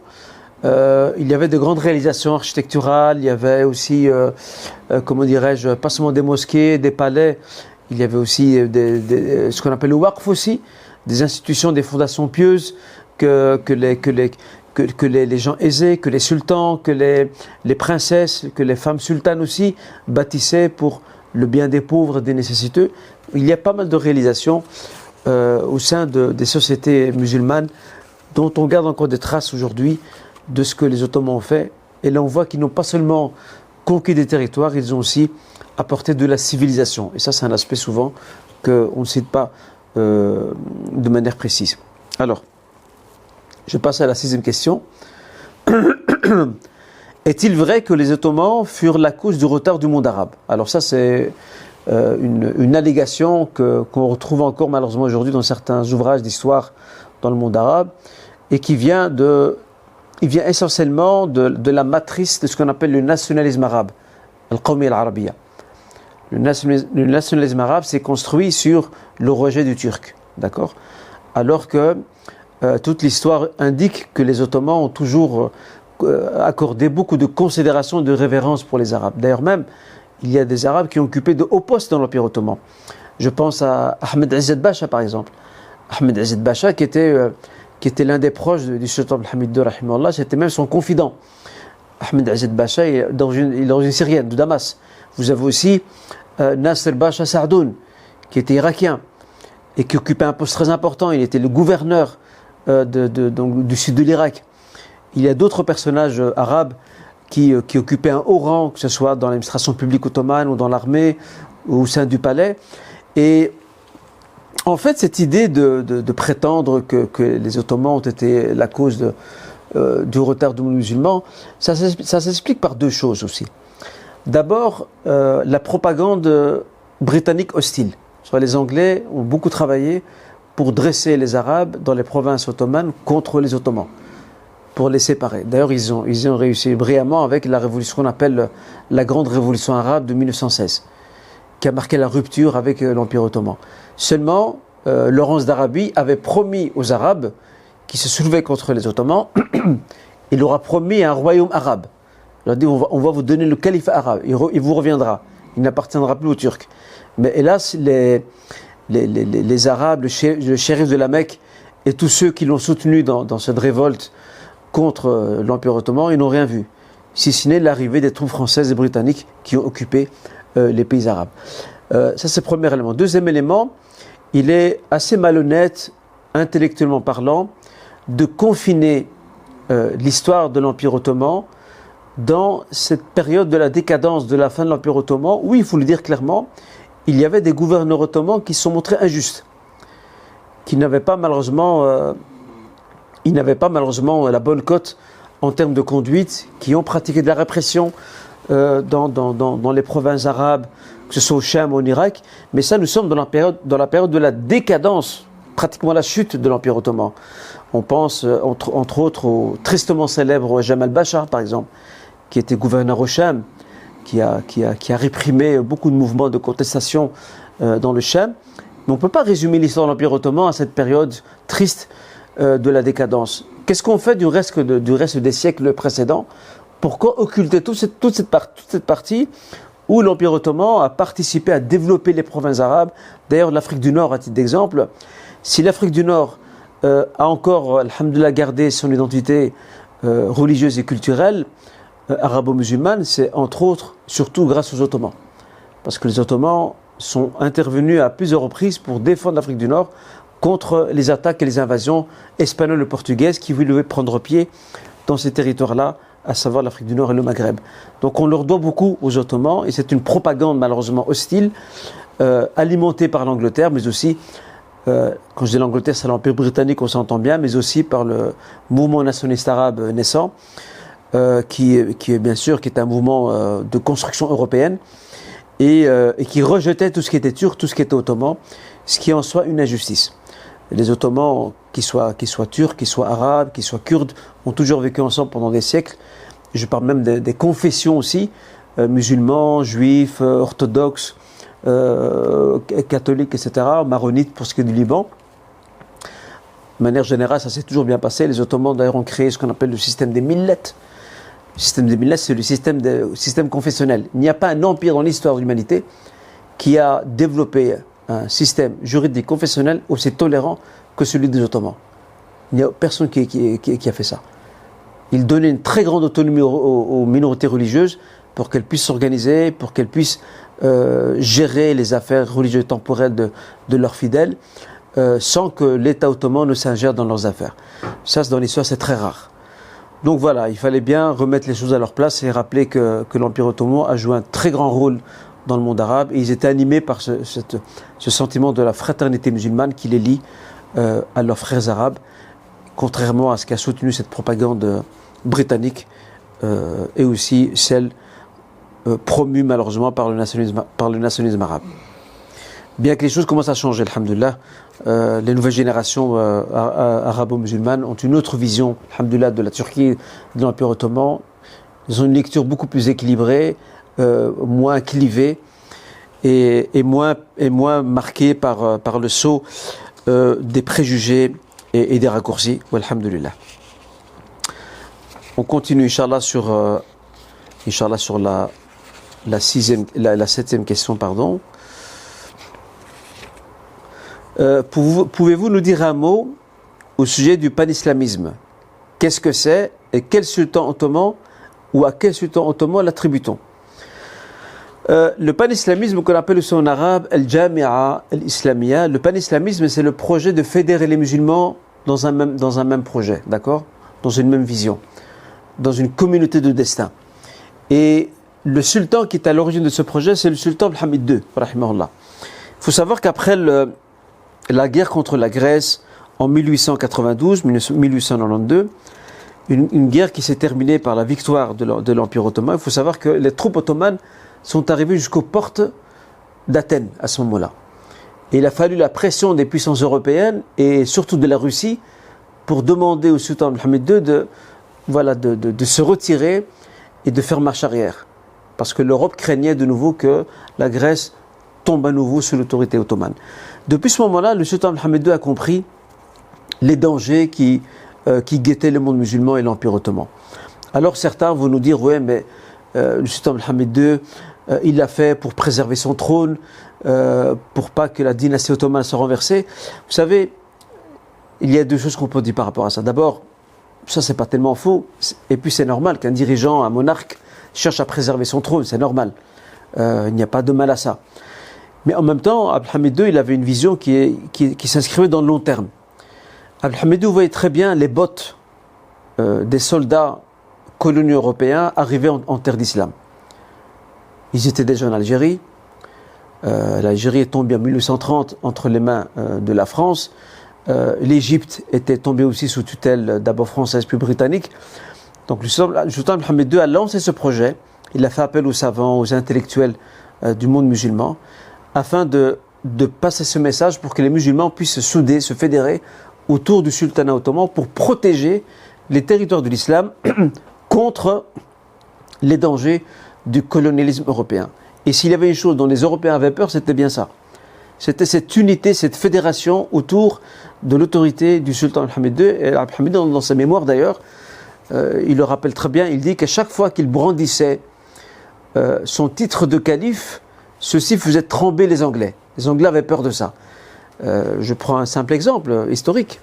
il y avait de grandes réalisations architecturales, il y avait aussi, comment dirais-je, pas seulement des mosquées, des palais, il y avait aussi ce qu'on appelle le waqf aussi, des institutions, des fondations pieuses que les gens aisés, que les sultans, que les princesses, que les femmes sultanes aussi bâtissaient pour le bien des pauvres, des nécessiteux. Il y a pas mal de réalisations au sein des sociétés musulmanes dont on garde encore des traces aujourd'hui de ce que les Ottomans ont fait. Et là on voit qu'ils n'ont pas seulement conquis des territoires, ils ont aussi apporté de la civilisation. Et ça c'est un aspect souvent qu'on ne cite pas de manière précise. Alors, je passe à la 6e question. Est-il vrai que les Ottomans furent la cause du retard du monde arabe? Alors ça c'est une allégation qu'on retrouve encore malheureusement aujourd'hui dans certains ouvrages d'histoire dans le monde arabe et qui vient essentiellement de la matrice de ce qu'on appelle le nationalisme arabe, al-Qawmi al-Arabiya. Le nationalisme arabe s'est construit sur le rejet du turc, d'accord? Alors que toute l'histoire indique que les Ottomans ont toujours accordé beaucoup de considération et de révérence pour les Arabes. D'ailleurs même, il y a des Arabes qui ont occupé de hauts postes dans l'Empire ottoman. Je pense à Ahmed Izzet Basha par exemple. Ahmed Izzet Basha qui était l'un des proches du sultan Abdelhamid II, rahimahullah, c'était même son confident. Ahmed Izzet Basha il est d'origine syrienne, de Damas. Vous avez aussi Nasser Basha Sadoun, qui était irakien et qui occupait un poste très important. Il était le gouverneur donc, du sud de l'Irak. Il y a d'autres personnages arabes qui occupaient un haut rang, que ce soit dans l'administration publique ottomane ou dans l'armée ou au sein du palais. Et en fait, cette idée de prétendre que les Ottomans ont été la cause du retard du monde musulman, ça s'explique par deux choses aussi. D'abord, la propagande britannique hostile. Les Anglais ont beaucoup travaillé pour dresser les Arabes dans les provinces ottomanes contre les Ottomans, pour les séparer. D'ailleurs, ils ont réussi brillamment avec la révolution qu'on appelle la Grande Révolution arabe de 1916, qui a marqué la rupture avec l'Empire ottoman. Seulement, Laurence d'Arabie avait promis aux Arabes qui se soulevaient contre les Ottomans, il leur a promis un royaume arabe. Il leur a dit, on va vous donner le califat arabe, il vous reviendra, il n'appartiendra plus aux Turcs. Mais hélas, les Arabes, le shérif de la Mecque et tous ceux qui l'ont soutenu dans cette révolte contre l'Empire ottoman, ils n'ont rien vu, si ce n'est l'arrivée des troupes françaises et britanniques qui ont occupé les pays arabes. Ça c'est le premier élément. Deuxième élément, il est assez malhonnête, intellectuellement parlant, de confiner l'histoire de l'Empire ottoman dans cette période de la décadence de la fin de l'Empire ottoman, où il faut le dire clairement, il y avait des gouverneurs ottomans qui se sont montrés injustes, qui n'avaient pas malheureusement la bonne cote en termes de conduite, qui ont pratiqué de la répression dans les provinces arabes, que ce soit au Cham ou en Irak, mais ça, nous sommes dans la période de la décadence, pratiquement la chute de l'Empire ottoman. On pense entre autres au tristement célèbre Jamal Bachar, par exemple, qui était gouverneur au Cham, qui a réprimé beaucoup de mouvements de contestation dans le Cham. Mais on ne peut pas résumer l'histoire de l'Empire ottoman à cette période triste de la décadence. Qu'est-ce qu'on fait du reste des siècles précédents? Pourquoi occulter toute cette partie où l'Empire ottoman a participé à développer les provinces arabes? D'ailleurs, l'Afrique du Nord, à titre d'exemple, si l'Afrique du Nord a encore, alhamdoulilah, gardé son identité religieuse et culturelle, arabo-musulmane, c'est entre autres, surtout grâce aux Ottomans. Parce que les Ottomans sont intervenus à plusieurs reprises pour défendre l'Afrique du Nord contre les attaques et les invasions espagnoles et portugaises qui voulaient prendre pied dans ces territoires-là, à savoir l'Afrique du Nord et le Maghreb. Donc on leur doit beaucoup aux Ottomans, et c'est une propagande malheureusement hostile, alimentée par l'Angleterre, mais aussi, quand je dis l'Angleterre, c'est l'Empire britannique, on s'entend bien, mais aussi par le mouvement nationaliste arabe naissant, qui est bien sûr qui est un mouvement de construction européenne, et qui rejetait tout ce qui était turc, tout ce qui était ottoman, ce qui est en soi une injustice. Les Ottomans, qu'ils soient turcs, qu'ils soient arabes, qu'ils soient kurdes, ont toujours vécu ensemble pendant des siècles. Je parle même des confessions aussi, musulmans, juifs, orthodoxes, catholiques, etc., maronites pour ce qui est du Liban. De manière générale, ça s'est toujours bien passé. Les Ottomans, d'ailleurs, ont créé ce qu'on appelle le système des millettes. Le système des millettes, c'est le système confessionnel. Il n'y a pas un empire dans l'histoire de l'humanité qui a développé un système juridique confessionnel aussi tolérant que celui des Ottomans. Il n'y a personne qui a fait ça. Ils donnaient une très grande autonomie aux minorités religieuses pour qu'elles puissent s'organiser, pour qu'elles puissent gérer les affaires religieuses et temporelles de leurs fidèles, sans que l'État ottoman ne s'ingère dans leurs affaires. Ça, dans l'histoire, c'est très rare. Donc voilà, il fallait bien remettre les choses à leur place et rappeler que l'Empire ottoman a joué un très grand rôle dans le monde arabe, et ils étaient animés par ce sentiment de la fraternité musulmane qui les lie à leurs frères arabes, contrairement à ce qu'a soutenu cette propagande britannique et aussi celle promue malheureusement par le nationalisme arabe. Bien que les choses commencent à changer, alhamdoulilah, les nouvelles générations arabo-musulmanes ont une autre vision, alhamdoulilah, de la Turquie et de l'Empire ottoman. Ils ont une lecture beaucoup plus équilibrée, moins clivée et moins marquée par le sceau des préjugés et des raccourcis. Alhamdulillah. On continue, Inch'Allah, sur la septième question, pardon. Pouvez-vous nous dire un mot au sujet du pan-islamisme? Qu'est-ce que c'est et quel sultan ottoman ou à quel sultan ottoman l'attribue-t-on? Le pan-islamisme, qu'on appelle aussi en arabe al-Jami'a al-Islamiyya, le pan-islamisme, c'est le projet de fédérer les musulmans dans un même projet, d'accord? Dans une même vision, dans une communauté de destin. Et le sultan qui est à l'origine de ce projet, c'est le sultan Mohammed II, rahimahullah. Il faut savoir qu'après la guerre contre la Grèce en 1892, une guerre qui s'est terminée par la victoire de l'Empire ottoman, il faut savoir que les troupes ottomanes sont arrivées jusqu'aux portes d'Athènes à ce moment-là. Et il a fallu la pression des puissances européennes et surtout de la Russie pour demander au sultan Mohammed II de se retirer et de faire marche arrière. Parce que l'Europe craignait de nouveau que la Grèce tombe à nouveau sous l'autorité ottomane. Depuis ce moment-là, le sultan Mohammed II a compris les dangers qui guettaient le monde musulman et l'Empire ottoman. Alors certains vont nous dire, ouais, mais le sultan Mohammed II, il l'a fait pour préserver son trône, pour pas que la dynastie ottomane soit renversée. Vous savez, il y a deux choses qu'on peut dire par rapport à ça. D'abord, ça c'est pas tellement faux, et puis c'est normal qu'un dirigeant, un monarque, cherche à préserver son trône, c'est normal. Il n'y a pas de mal à ça. Mais en même temps, Abdelhamid II, il avait une vision qui s'inscrivait dans le long terme. Abdelhamid II voyait très bien les bottes des soldats coloniaux européens arriver en terre d'islam. Ils étaient déjà en Algérie. L'Algérie est tombée en 1830 entre les mains de la France. L'Égypte était tombée aussi sous tutelle d'abord française puis britannique. Donc le sultan Mohammed II a lancé ce projet il a fait appel aux savants, aux intellectuels du monde musulman, afin de passer ce message pour que les musulmans puissent se souder, se fédérer autour du sultanat ottoman pour protéger les territoires de l'islam contre les dangers du colonialisme européen. Et s'il y avait une chose dont les Européens avaient peur, c'était bien ça. C'était cette unité, cette fédération autour de l'autorité du sultan Mohammed II. Et Mohammed II, dans sa mémoire d'ailleurs, il le rappelle très bien, il dit qu'à chaque fois qu'il brandissait son titre de calife, ceci faisait trembler les Anglais. Les Anglais avaient peur de ça. Je prends un simple exemple historique.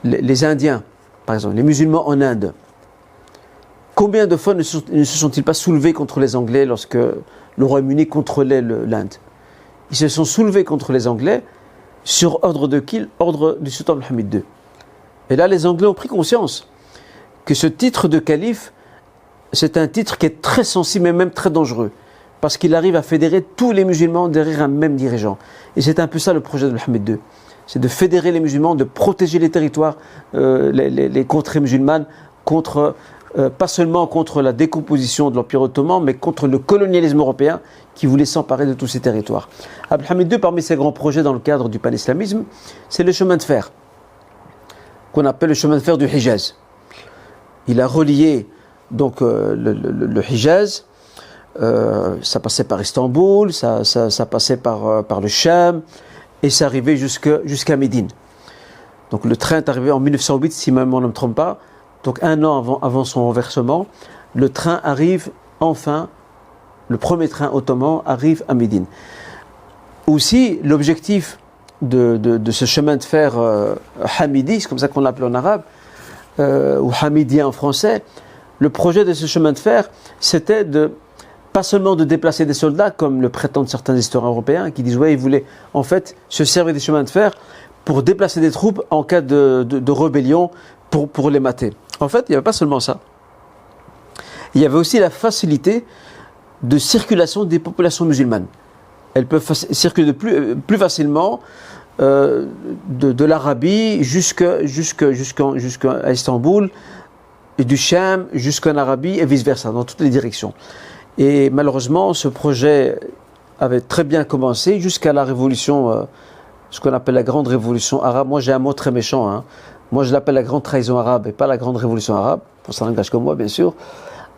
Les Indiens, par exemple, les musulmans en Inde, combien de fois ne se sont-ils pas soulevés contre les Anglais lorsque le Royaume-Uni contrôlait l'Inde? Ils se sont soulevés contre les Anglais sur ordre de qui? Ordre du sultan Mohammed II. Et là, les Anglais ont pris conscience que ce titre de calife, c'est un titre qui est très sensible et même très dangereux, parce qu'il arrive à fédérer tous les musulmans derrière un même dirigeant. Et c'est un peu ça le projet de Mohammed II. C'est de fédérer les musulmans, de protéger les territoires, les contrées musulmanes, pas seulement contre la décomposition de l'Empire ottoman, mais contre le colonialisme européen qui voulait s'emparer de tous ces territoires. Mohammed II, parmi ses grands projets dans le cadre du pan-islamisme, c'est le chemin de fer, qu'on appelle le chemin de fer du Hijaz. Il a relié donc le Hijaz, ça passait par Istanbul, ça passait par le Cham, et ça arrivait jusqu'à Médine. Donc le train est arrivé en 1908, si ma mémoire ne me trompe pas. Donc un an avant son renversement, le train arrive enfin, le premier train ottoman arrive à Médine. Aussi, l'objectif de ce chemin de fer hamidi, c'est comme ça qu'on l'appelle en arabe, ou hamidien en français, le projet de ce chemin de fer, c'était pas seulement de déplacer des soldats, comme le prétendent certains historiens européens, qui disent ouais, ils voulaient en fait se servir des chemins de fer pour déplacer des troupes en cas de rébellion, pour les mater. En fait, il n'y avait pas seulement ça. Il y avait aussi la facilité de circulation des populations musulmanes. Elles peuvent circuler plus facilement de l'Arabie jusqu'à Istanbul, et du Cham jusqu'en Arabie et vice-versa, dans toutes les directions. Et malheureusement, ce projet avait très bien commencé jusqu'à la révolution, ce qu'on appelle la grande révolution arabe. Moi, j'ai un mot très méchant, hein. Moi, je l'appelle la grande trahison arabe et pas la grande révolution arabe, pour ça n'engage que moi, bien sûr,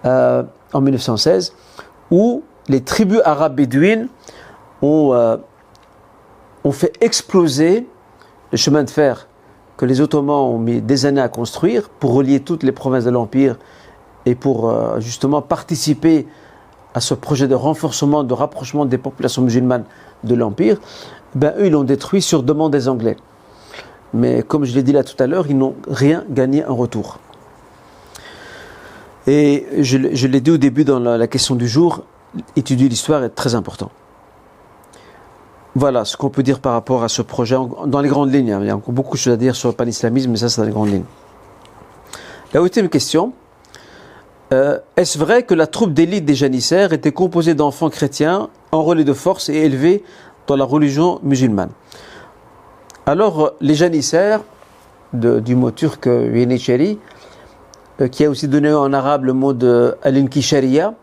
en 1916, où les tribus arabes bédouines ont fait exploser le chemin de fer que les Ottomans ont mis des années à construire pour relier toutes les provinces de l'Empire et pour justement participer à ce projet de renforcement, de rapprochement des populations musulmanes de l'Empire. Eux, ils l'ont détruit sur demande des Anglais. Mais comme je l'ai dit là tout à l'heure, ils n'ont rien gagné en retour. Et je l'ai dit au début dans la question du jour, étudier l'histoire est très important. Voilà ce qu'on peut dire par rapport à ce projet dans les grandes lignes. Il y a encore beaucoup de choses à dire sur le pan-islamisme, mais ça c'est dans les grandes lignes. La 8e question. Est-ce vrai que la troupe d'élite des janissaires était composée d'enfants chrétiens enrôlés de force et élevés dans la religion musulmane? Alors, les janissaires, du mot turc Yenicheri, qui a aussi donné en arabe le mot de Al-Inkisharia,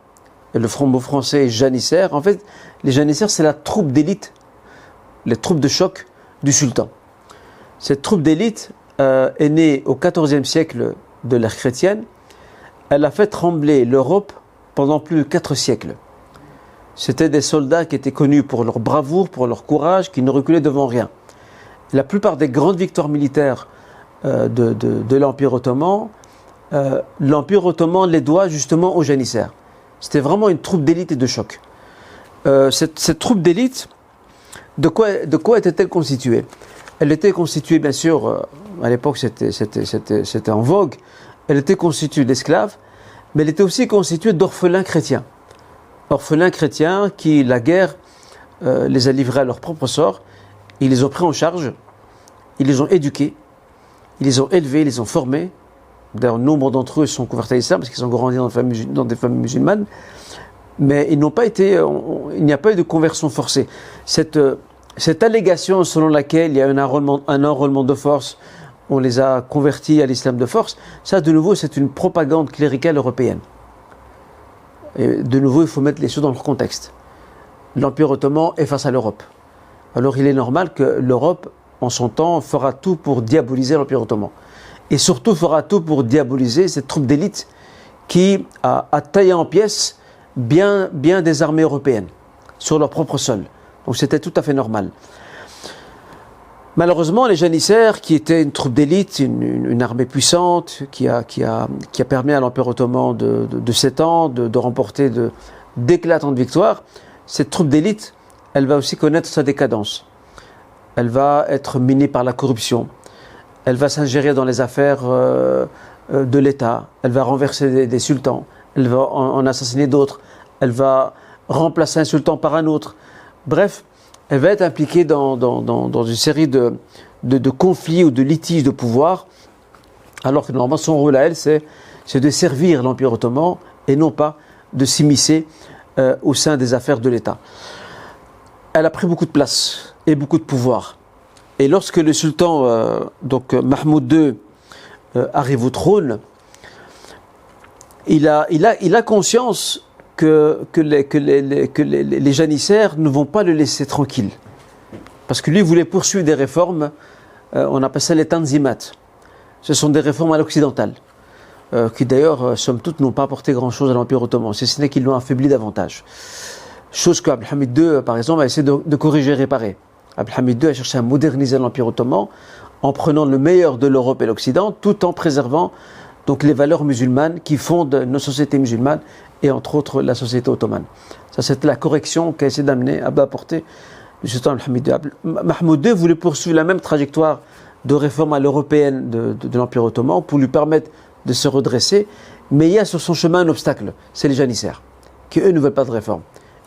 et le mot français est janissaire. En fait, les janissaires, c'est la troupe d'élite, les troupes de choc du sultan. Cette troupe d'élite est née au XIVe siècle de l'ère chrétienne. Elle a fait trembler l'Europe pendant plus de 4 siècles. C'était des soldats qui étaient connus pour leur bravoure, pour leur courage, qui ne reculaient devant rien. La plupart des grandes victoires militaires de l'Empire ottoman, l'Empire ottoman les doit justement aux janissaires. C'était vraiment une troupe d'élite et de choc. Cette troupe d'élite, de quoi était-elle constituée? Elle était constituée, bien sûr, à l'époque c'était en vogue, elle était constituée d'esclaves, mais elle était aussi constituée d'orphelins chrétiens. Orphelins chrétiens qui, la guerre, les a livrés à leur propre sort. Ils les ont pris en charge, ils les ont éduqués, ils les ont élevés, ils les ont formés. D'ailleurs, nombre d'entre eux sont convertis à l'islam parce qu'ils ont grandi dans des familles musulmanes. Mais ils n'ont pas été, il n'y a pas eu de conversion forcée. Cette allégation selon laquelle il y a un enrôlement de force, on les a convertis à l'islam de force, ça de nouveau c'est une propagande cléricale européenne. Et de nouveau, il faut mettre les choses dans leur contexte. L'Empire ottoman est face à l'Europe. Alors il est normal que l'Europe, en son temps, fera tout pour diaboliser l'Empire ottoman. Et surtout fera tout pour diaboliser cette troupe d'élite qui a taillé en pièces bien des armées européennes sur leur propre sol. Donc c'était tout à fait normal. Malheureusement, les janissaires, qui étaient une troupe d'élite, une armée puissante, qui a permis à l'Empire ottoman de s'étendre, de remporter d'éclatantes victoires, cette troupe d'élite, elle va aussi connaître sa décadence. Elle va être minée par la corruption. Elle va s'ingérer dans les affaires de l'État. Elle va renverser des sultans. Elle va en assassiner d'autres. Elle va remplacer un sultan par un autre. Bref, elle va être impliquée dans une série de conflits ou de litiges de pouvoir, alors que normalement son rôle à elle, c'est de servir l'Empire ottoman et non pas de s'immiscer au sein des affaires de l'État. Elle a pris beaucoup de place et beaucoup de pouvoir. Et lorsque le sultan, Mahmoud II, arrive au trône, il a conscience que les janissaires ne vont pas le laisser tranquille. Parce que lui voulait poursuivre des réformes, on appelle ça les tanzimat. Ce sont des réformes à l'occidentale, qui d'ailleurs, somme toute, n'ont pas apporté grand-chose à l'Empire ottoman, si ce n'est qu'ils l'ont affaibli davantage. Chose que Abdelhamid II, par exemple, a essayé de corriger et réparer. Abdelhamid II a cherché à moderniser l'Empire ottoman en prenant le meilleur de l'Europe et l'Occident, tout en préservant donc les valeurs musulmanes qui fondent nos sociétés musulmanes et entre autres la société ottomane. Ça, c'était la correction qu'a essayé d'apporter le sultan Abdelhamid II. Mahmoud II voulait poursuivre la même trajectoire de réforme à l'européenne de l'Empire ottoman pour lui permettre de se redresser, mais il y a sur son chemin un obstacle, c'est les janissaires, qui eux ne veulent pas de réforme.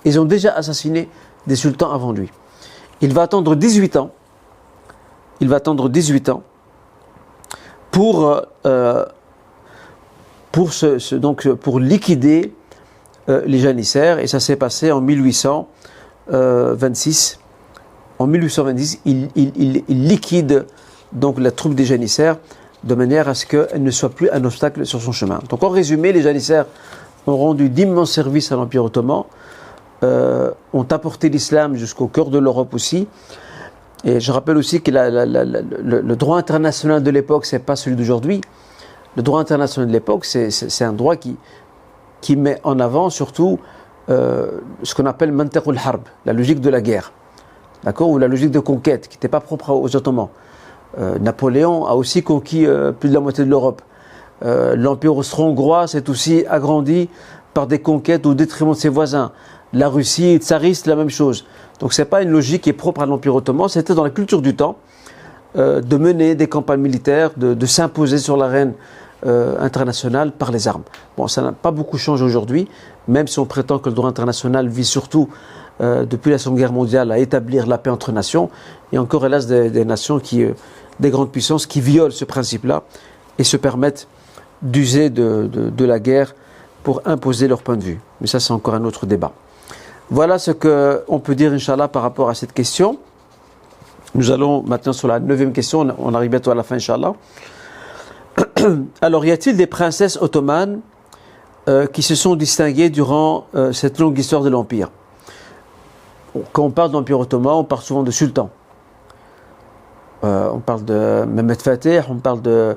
Ils ont déjà assassiné des sultans avant lui. Il va attendre 18 ans. Il va attendre 18 ans pour liquider les janissaires, et ça s'est passé en 1826. En 1826, il liquide donc la troupe des janissaires de manière à ce qu'elle ne soit plus un obstacle sur son chemin. Donc en résumé, les janissaires ont rendu d'immenses services à l'Empire ottoman, ont apporté l'islam jusqu'au cœur de l'Europe aussi. Et je rappelle aussi que le droit international de l'époque, c'est pas celui d'aujourd'hui. Le droit international de l'époque, c'est un droit qui met en avant surtout ce qu'on appelle mantiqul harb, la logique de la guerre, d'accord, ou la logique de conquête, qui n'était pas propre aux Ottomans. Napoléon a aussi conquis plus de la moitié de l'Europe. L'Empire austro-hongrois s'est aussi agrandi par des conquêtes au détriment de ses voisins. La Russie tsariste, la même chose. Donc c'est pas une logique qui est propre à l'Empire ottoman, c'était dans la culture du temps de mener des campagnes militaires, de s'imposer sur l'arène internationale par les armes. Bon, ça n'a pas beaucoup changé aujourd'hui, même si on prétend que le droit international vise surtout, depuis la Seconde Guerre mondiale, à établir la paix entre nations. Il y a encore, hélas, des nations, des grandes puissances qui violent ce principe-là et se permettent d'user de la guerre pour imposer leur point de vue. Mais ça, c'est encore un autre débat. Voilà ce qu'on peut dire, Inch'Allah, par rapport à cette question. Nous allons maintenant sur la 9e question, on arrive bientôt à la fin, Inch'Allah. Alors, y a-t-il des princesses ottomanes qui se sont distinguées durant cette longue histoire de l'Empire? Quand on parle d'Empire ottoman, on parle souvent de sultans. On parle de Mehmed Fatih, on parle de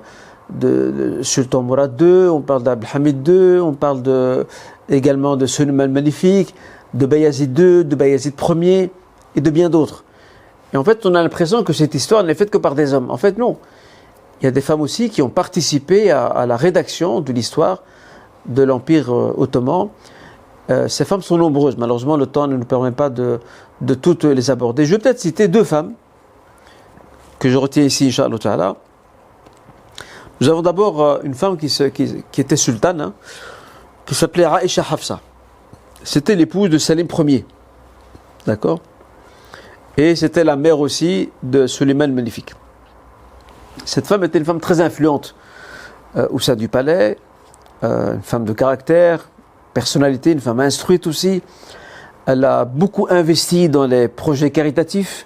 Sultan Mourad II, on parle d'Abdelhamid II, on parle également de Suleiman le Magnifique, de Bayazid II, de Bayazid Ier et de bien d'autres. Et en fait, on a l'impression que cette histoire n'est faite que par des hommes. En fait, non. Il y a des femmes aussi qui ont participé à la rédaction de l'histoire de l'Empire ottoman. Ces femmes sont nombreuses. Malheureusement, le temps ne nous permet pas de toutes les aborder. Je vais peut-être citer 2 femmes que je retiens ici, Inch'Allah Ta'ala. Nous avons d'abord une femme qui était sultane, qui s'appelait Aïcha Hafsa. C'était l'épouse de Salim Ier. D'accord? Et c'était la mère aussi de Suleiman le Magnifique. Cette femme était une femme très influente au sein du palais, une femme de caractère, personnalité, une femme instruite aussi. Elle a beaucoup investi dans les projets caritatifs,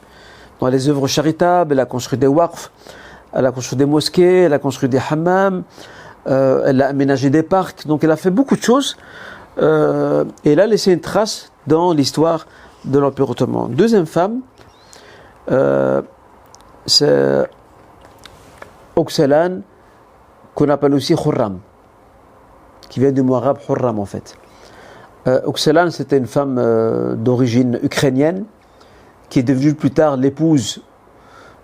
dans les œuvres charitables. Elle a construit des waqf, elle a construit des mosquées, elle a construit des hammams, elle a aménagé des parcs. Donc elle a fait beaucoup de choses Et elle a laissé une trace dans l'histoire de l'Empire ottoman. Deuxième femme, c'est Oxelane, qu'on appelle aussi Khurram, qui vient du mot arabe Khurram en fait. Oxelane, c'était une femme d'origine ukrainienne, qui est devenue plus tard l'épouse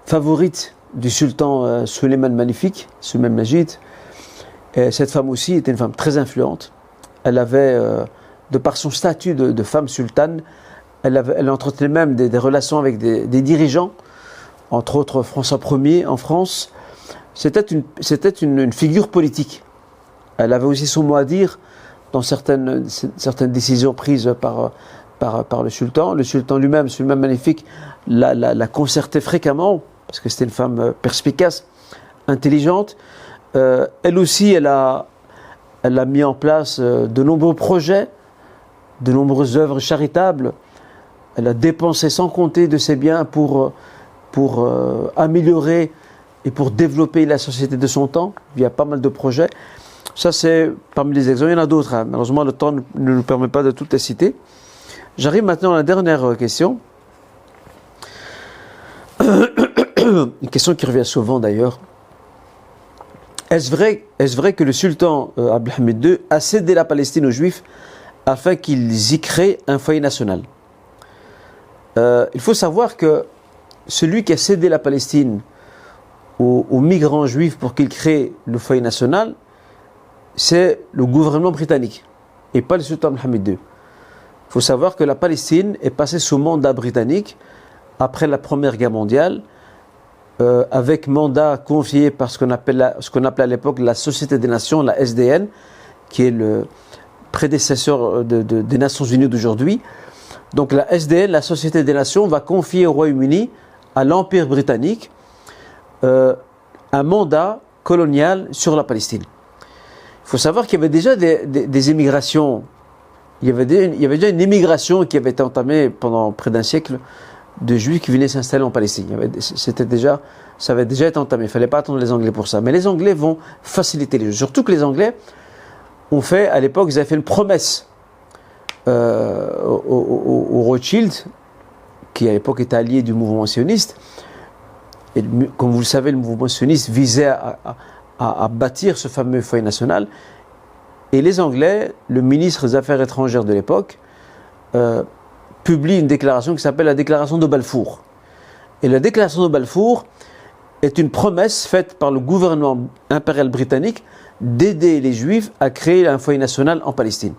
favorite du sultan Suleiman Magnifique, Suleiman Majid. Et cette femme aussi était une femme très influente. Elle avait, de par son statut de femme sultane, elle entretenait même des relations avec des dirigeants, entre autres François Ier en France. C'était une figure politique. Elle avait aussi son mot à dire dans certaines décisions prises par le sultan. Le sultan lui-même, Suleiman Magnifique, la concertait fréquemment, parce que c'était une femme perspicace, intelligente. Elle aussi, elle a mis en place de nombreux projets, de nombreuses œuvres charitables. Elle a dépensé sans compter de ses biens pour améliorer et pour développer la société de son temps. Il y a pas mal de projets. Ça, c'est parmi les exemples. Il y en a d'autres. Hein. Malheureusement, le temps ne nous permet pas de toutes les citer. J'arrive maintenant à la dernière question. Une question qui revient souvent d'ailleurs. Est-ce vrai que le sultan Abdelhamid II a cédé la Palestine aux Juifs afin qu'ils y créent un foyer national? Il faut savoir que celui qui a cédé la Palestine aux migrants juifs pour qu'ils créent le foyer national, c'est le gouvernement britannique et pas le sultan Mohammed II. Il faut savoir que la Palestine est passée sous mandat britannique après la Première Guerre mondiale, avec mandat confié par ce qu'on appelait à l'époque la Société des Nations, la SDN, qui est le prédécesseur des Nations Unies d'aujourd'hui. Donc la SDN, la Société des Nations, va confier au Royaume-Uni, à l'Empire britannique, un mandat colonial sur la Palestine. Il faut savoir qu'il y avait déjà des émigrations, il y avait déjà une émigration qui avait été entamée pendant près d'un siècle de Juifs qui venaient s'installer en Palestine. Ça avait déjà été entamé, il ne fallait pas attendre les Anglais pour ça. Mais les Anglais vont faciliter les choses. Surtout que les Anglais ont fait, à l'époque, ils avaient fait une promesse aux Rothschild, qui à l'époque était allié du mouvement sioniste. Et comme vous le savez, le mouvement sioniste visait à bâtir ce fameux foyer national. Et les Anglais, le ministre des Affaires étrangères de l'époque, publie une déclaration qui s'appelle la déclaration de Balfour. Et la déclaration de Balfour est une promesse faite par le gouvernement impérial britannique d'aider les Juifs à créer un foyer national en Palestine.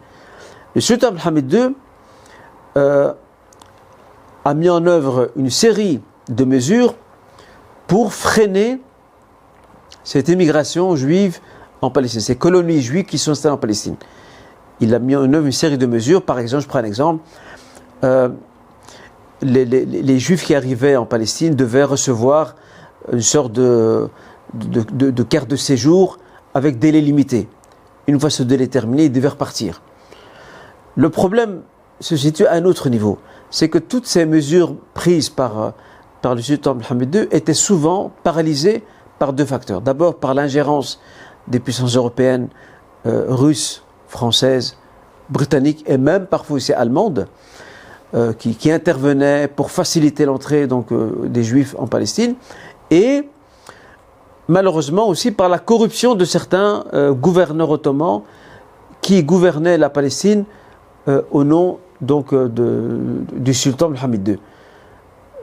Le sultan Mohammed II a mis en œuvre une série de mesures pour freiner cette immigration juive en Palestine, ces colonies juives qui sont installées en Palestine. Il a mis en œuvre une série de mesures. Par exemple, je prends un exemple, les Juifs qui arrivaient en Palestine devaient recevoir une sorte de carte de séjour avec délai limité. Une fois ce délai terminé, ils devaient repartir. Le problème se situe à un autre niveau. C'est que toutes ces mesures prises par le sultan Mohammed II étaient souvent paralysées par deux facteurs. D'abord par l'ingérence des puissances européennes, russes, françaises, britanniques et même parfois aussi allemandes, qui intervenaient pour faciliter l'entrée des Juifs en Palestine, et malheureusement aussi par la corruption de certains gouverneurs ottomans qui gouvernaient la Palestine au nom du sultan Mohammed II.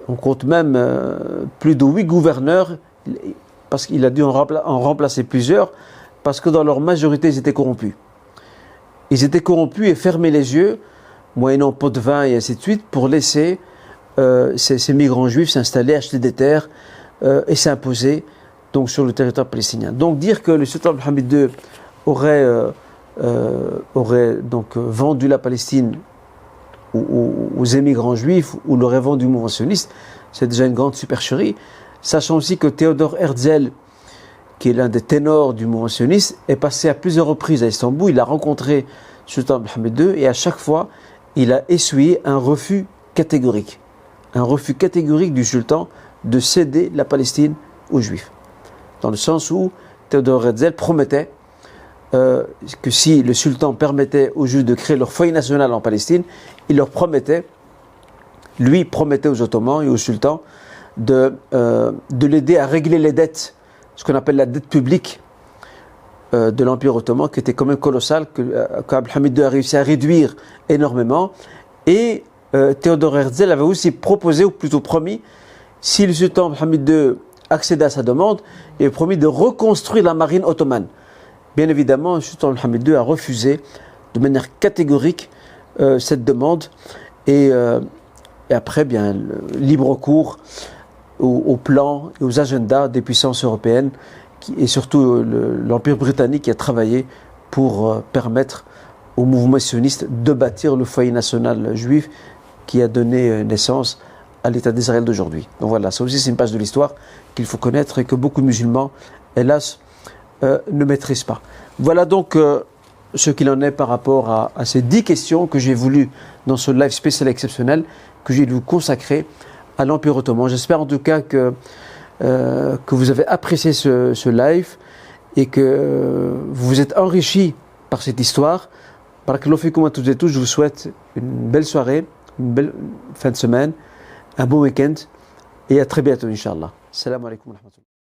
On compte même plus de 8 gouverneurs, parce qu'il a dû en remplacer plusieurs, parce que dans leur majorité ils étaient corrompus. Ils étaient corrompus et fermaient les yeux, moyennant pot de vin et ainsi de suite, pour laisser ces migrants juifs s'installer, acheter des terres et s'imposer donc sur le territoire palestinien. Donc dire que le sultan Mohammed II aurait vendu la Palestine aux émigrants juifs ou l'aurait vendu au mouvement sioniste, c'est déjà une grande supercherie. Sachant aussi que Théodore Herzl, qui est l'un des ténors du mouvement sioniste, est passé à plusieurs reprises à Istanbul. Il a rencontré le sultan Mohammed II et à chaque fois, il a essuyé un refus catégorique. Un refus catégorique du sultan de céder la Palestine aux Juifs. Dans le sens où Théodore Herzl promettait que si le sultan permettait aux Juifs de créer leur foyer national en Palestine, il leur promettait, lui promettait aux Ottomans et au sultan de l'aider à régler les dettes, ce qu'on appelle la dette publique de l'Empire ottoman, qui était quand même colossale, qu'Abdelhamid II a réussi à réduire énormément. Et Théodore Herzl avait aussi proposé, ou plutôt promis, si le sultan Abdelhamid II accédait à sa demande, il avait promis de reconstruire la marine ottomane. Bien évidemment, le sultan Abdelhamid II a refusé de manière catégorique cette demande. Et après, bien, libre cours aux plans et aux agendas des puissances européennes et surtout l'Empire britannique qui a travaillé pour permettre au mouvement sioniste de bâtir le foyer national juif qui a donné naissance à l'État d'Israël d'aujourd'hui. Donc voilà, ça aussi c'est une page de l'histoire qu'il faut connaître et que beaucoup de musulmans, hélas, ne maîtrisent pas. Voilà donc ce qu'il en est par rapport à ces 10 questions que j'ai voulu, dans ce live spécial exceptionnel, que j'ai voulu consacrer à l'Empire ottoman. J'espère en tout cas que vous avez apprécié ce live et que vous vous êtes enrichis par cette histoire. Barakallahu fikoum à toutes et tous, je vous souhaite une belle soirée, une belle fin de semaine, un bon week-end et à très bientôt, Inch'Allah. Salam alaikum wa rahmatullah.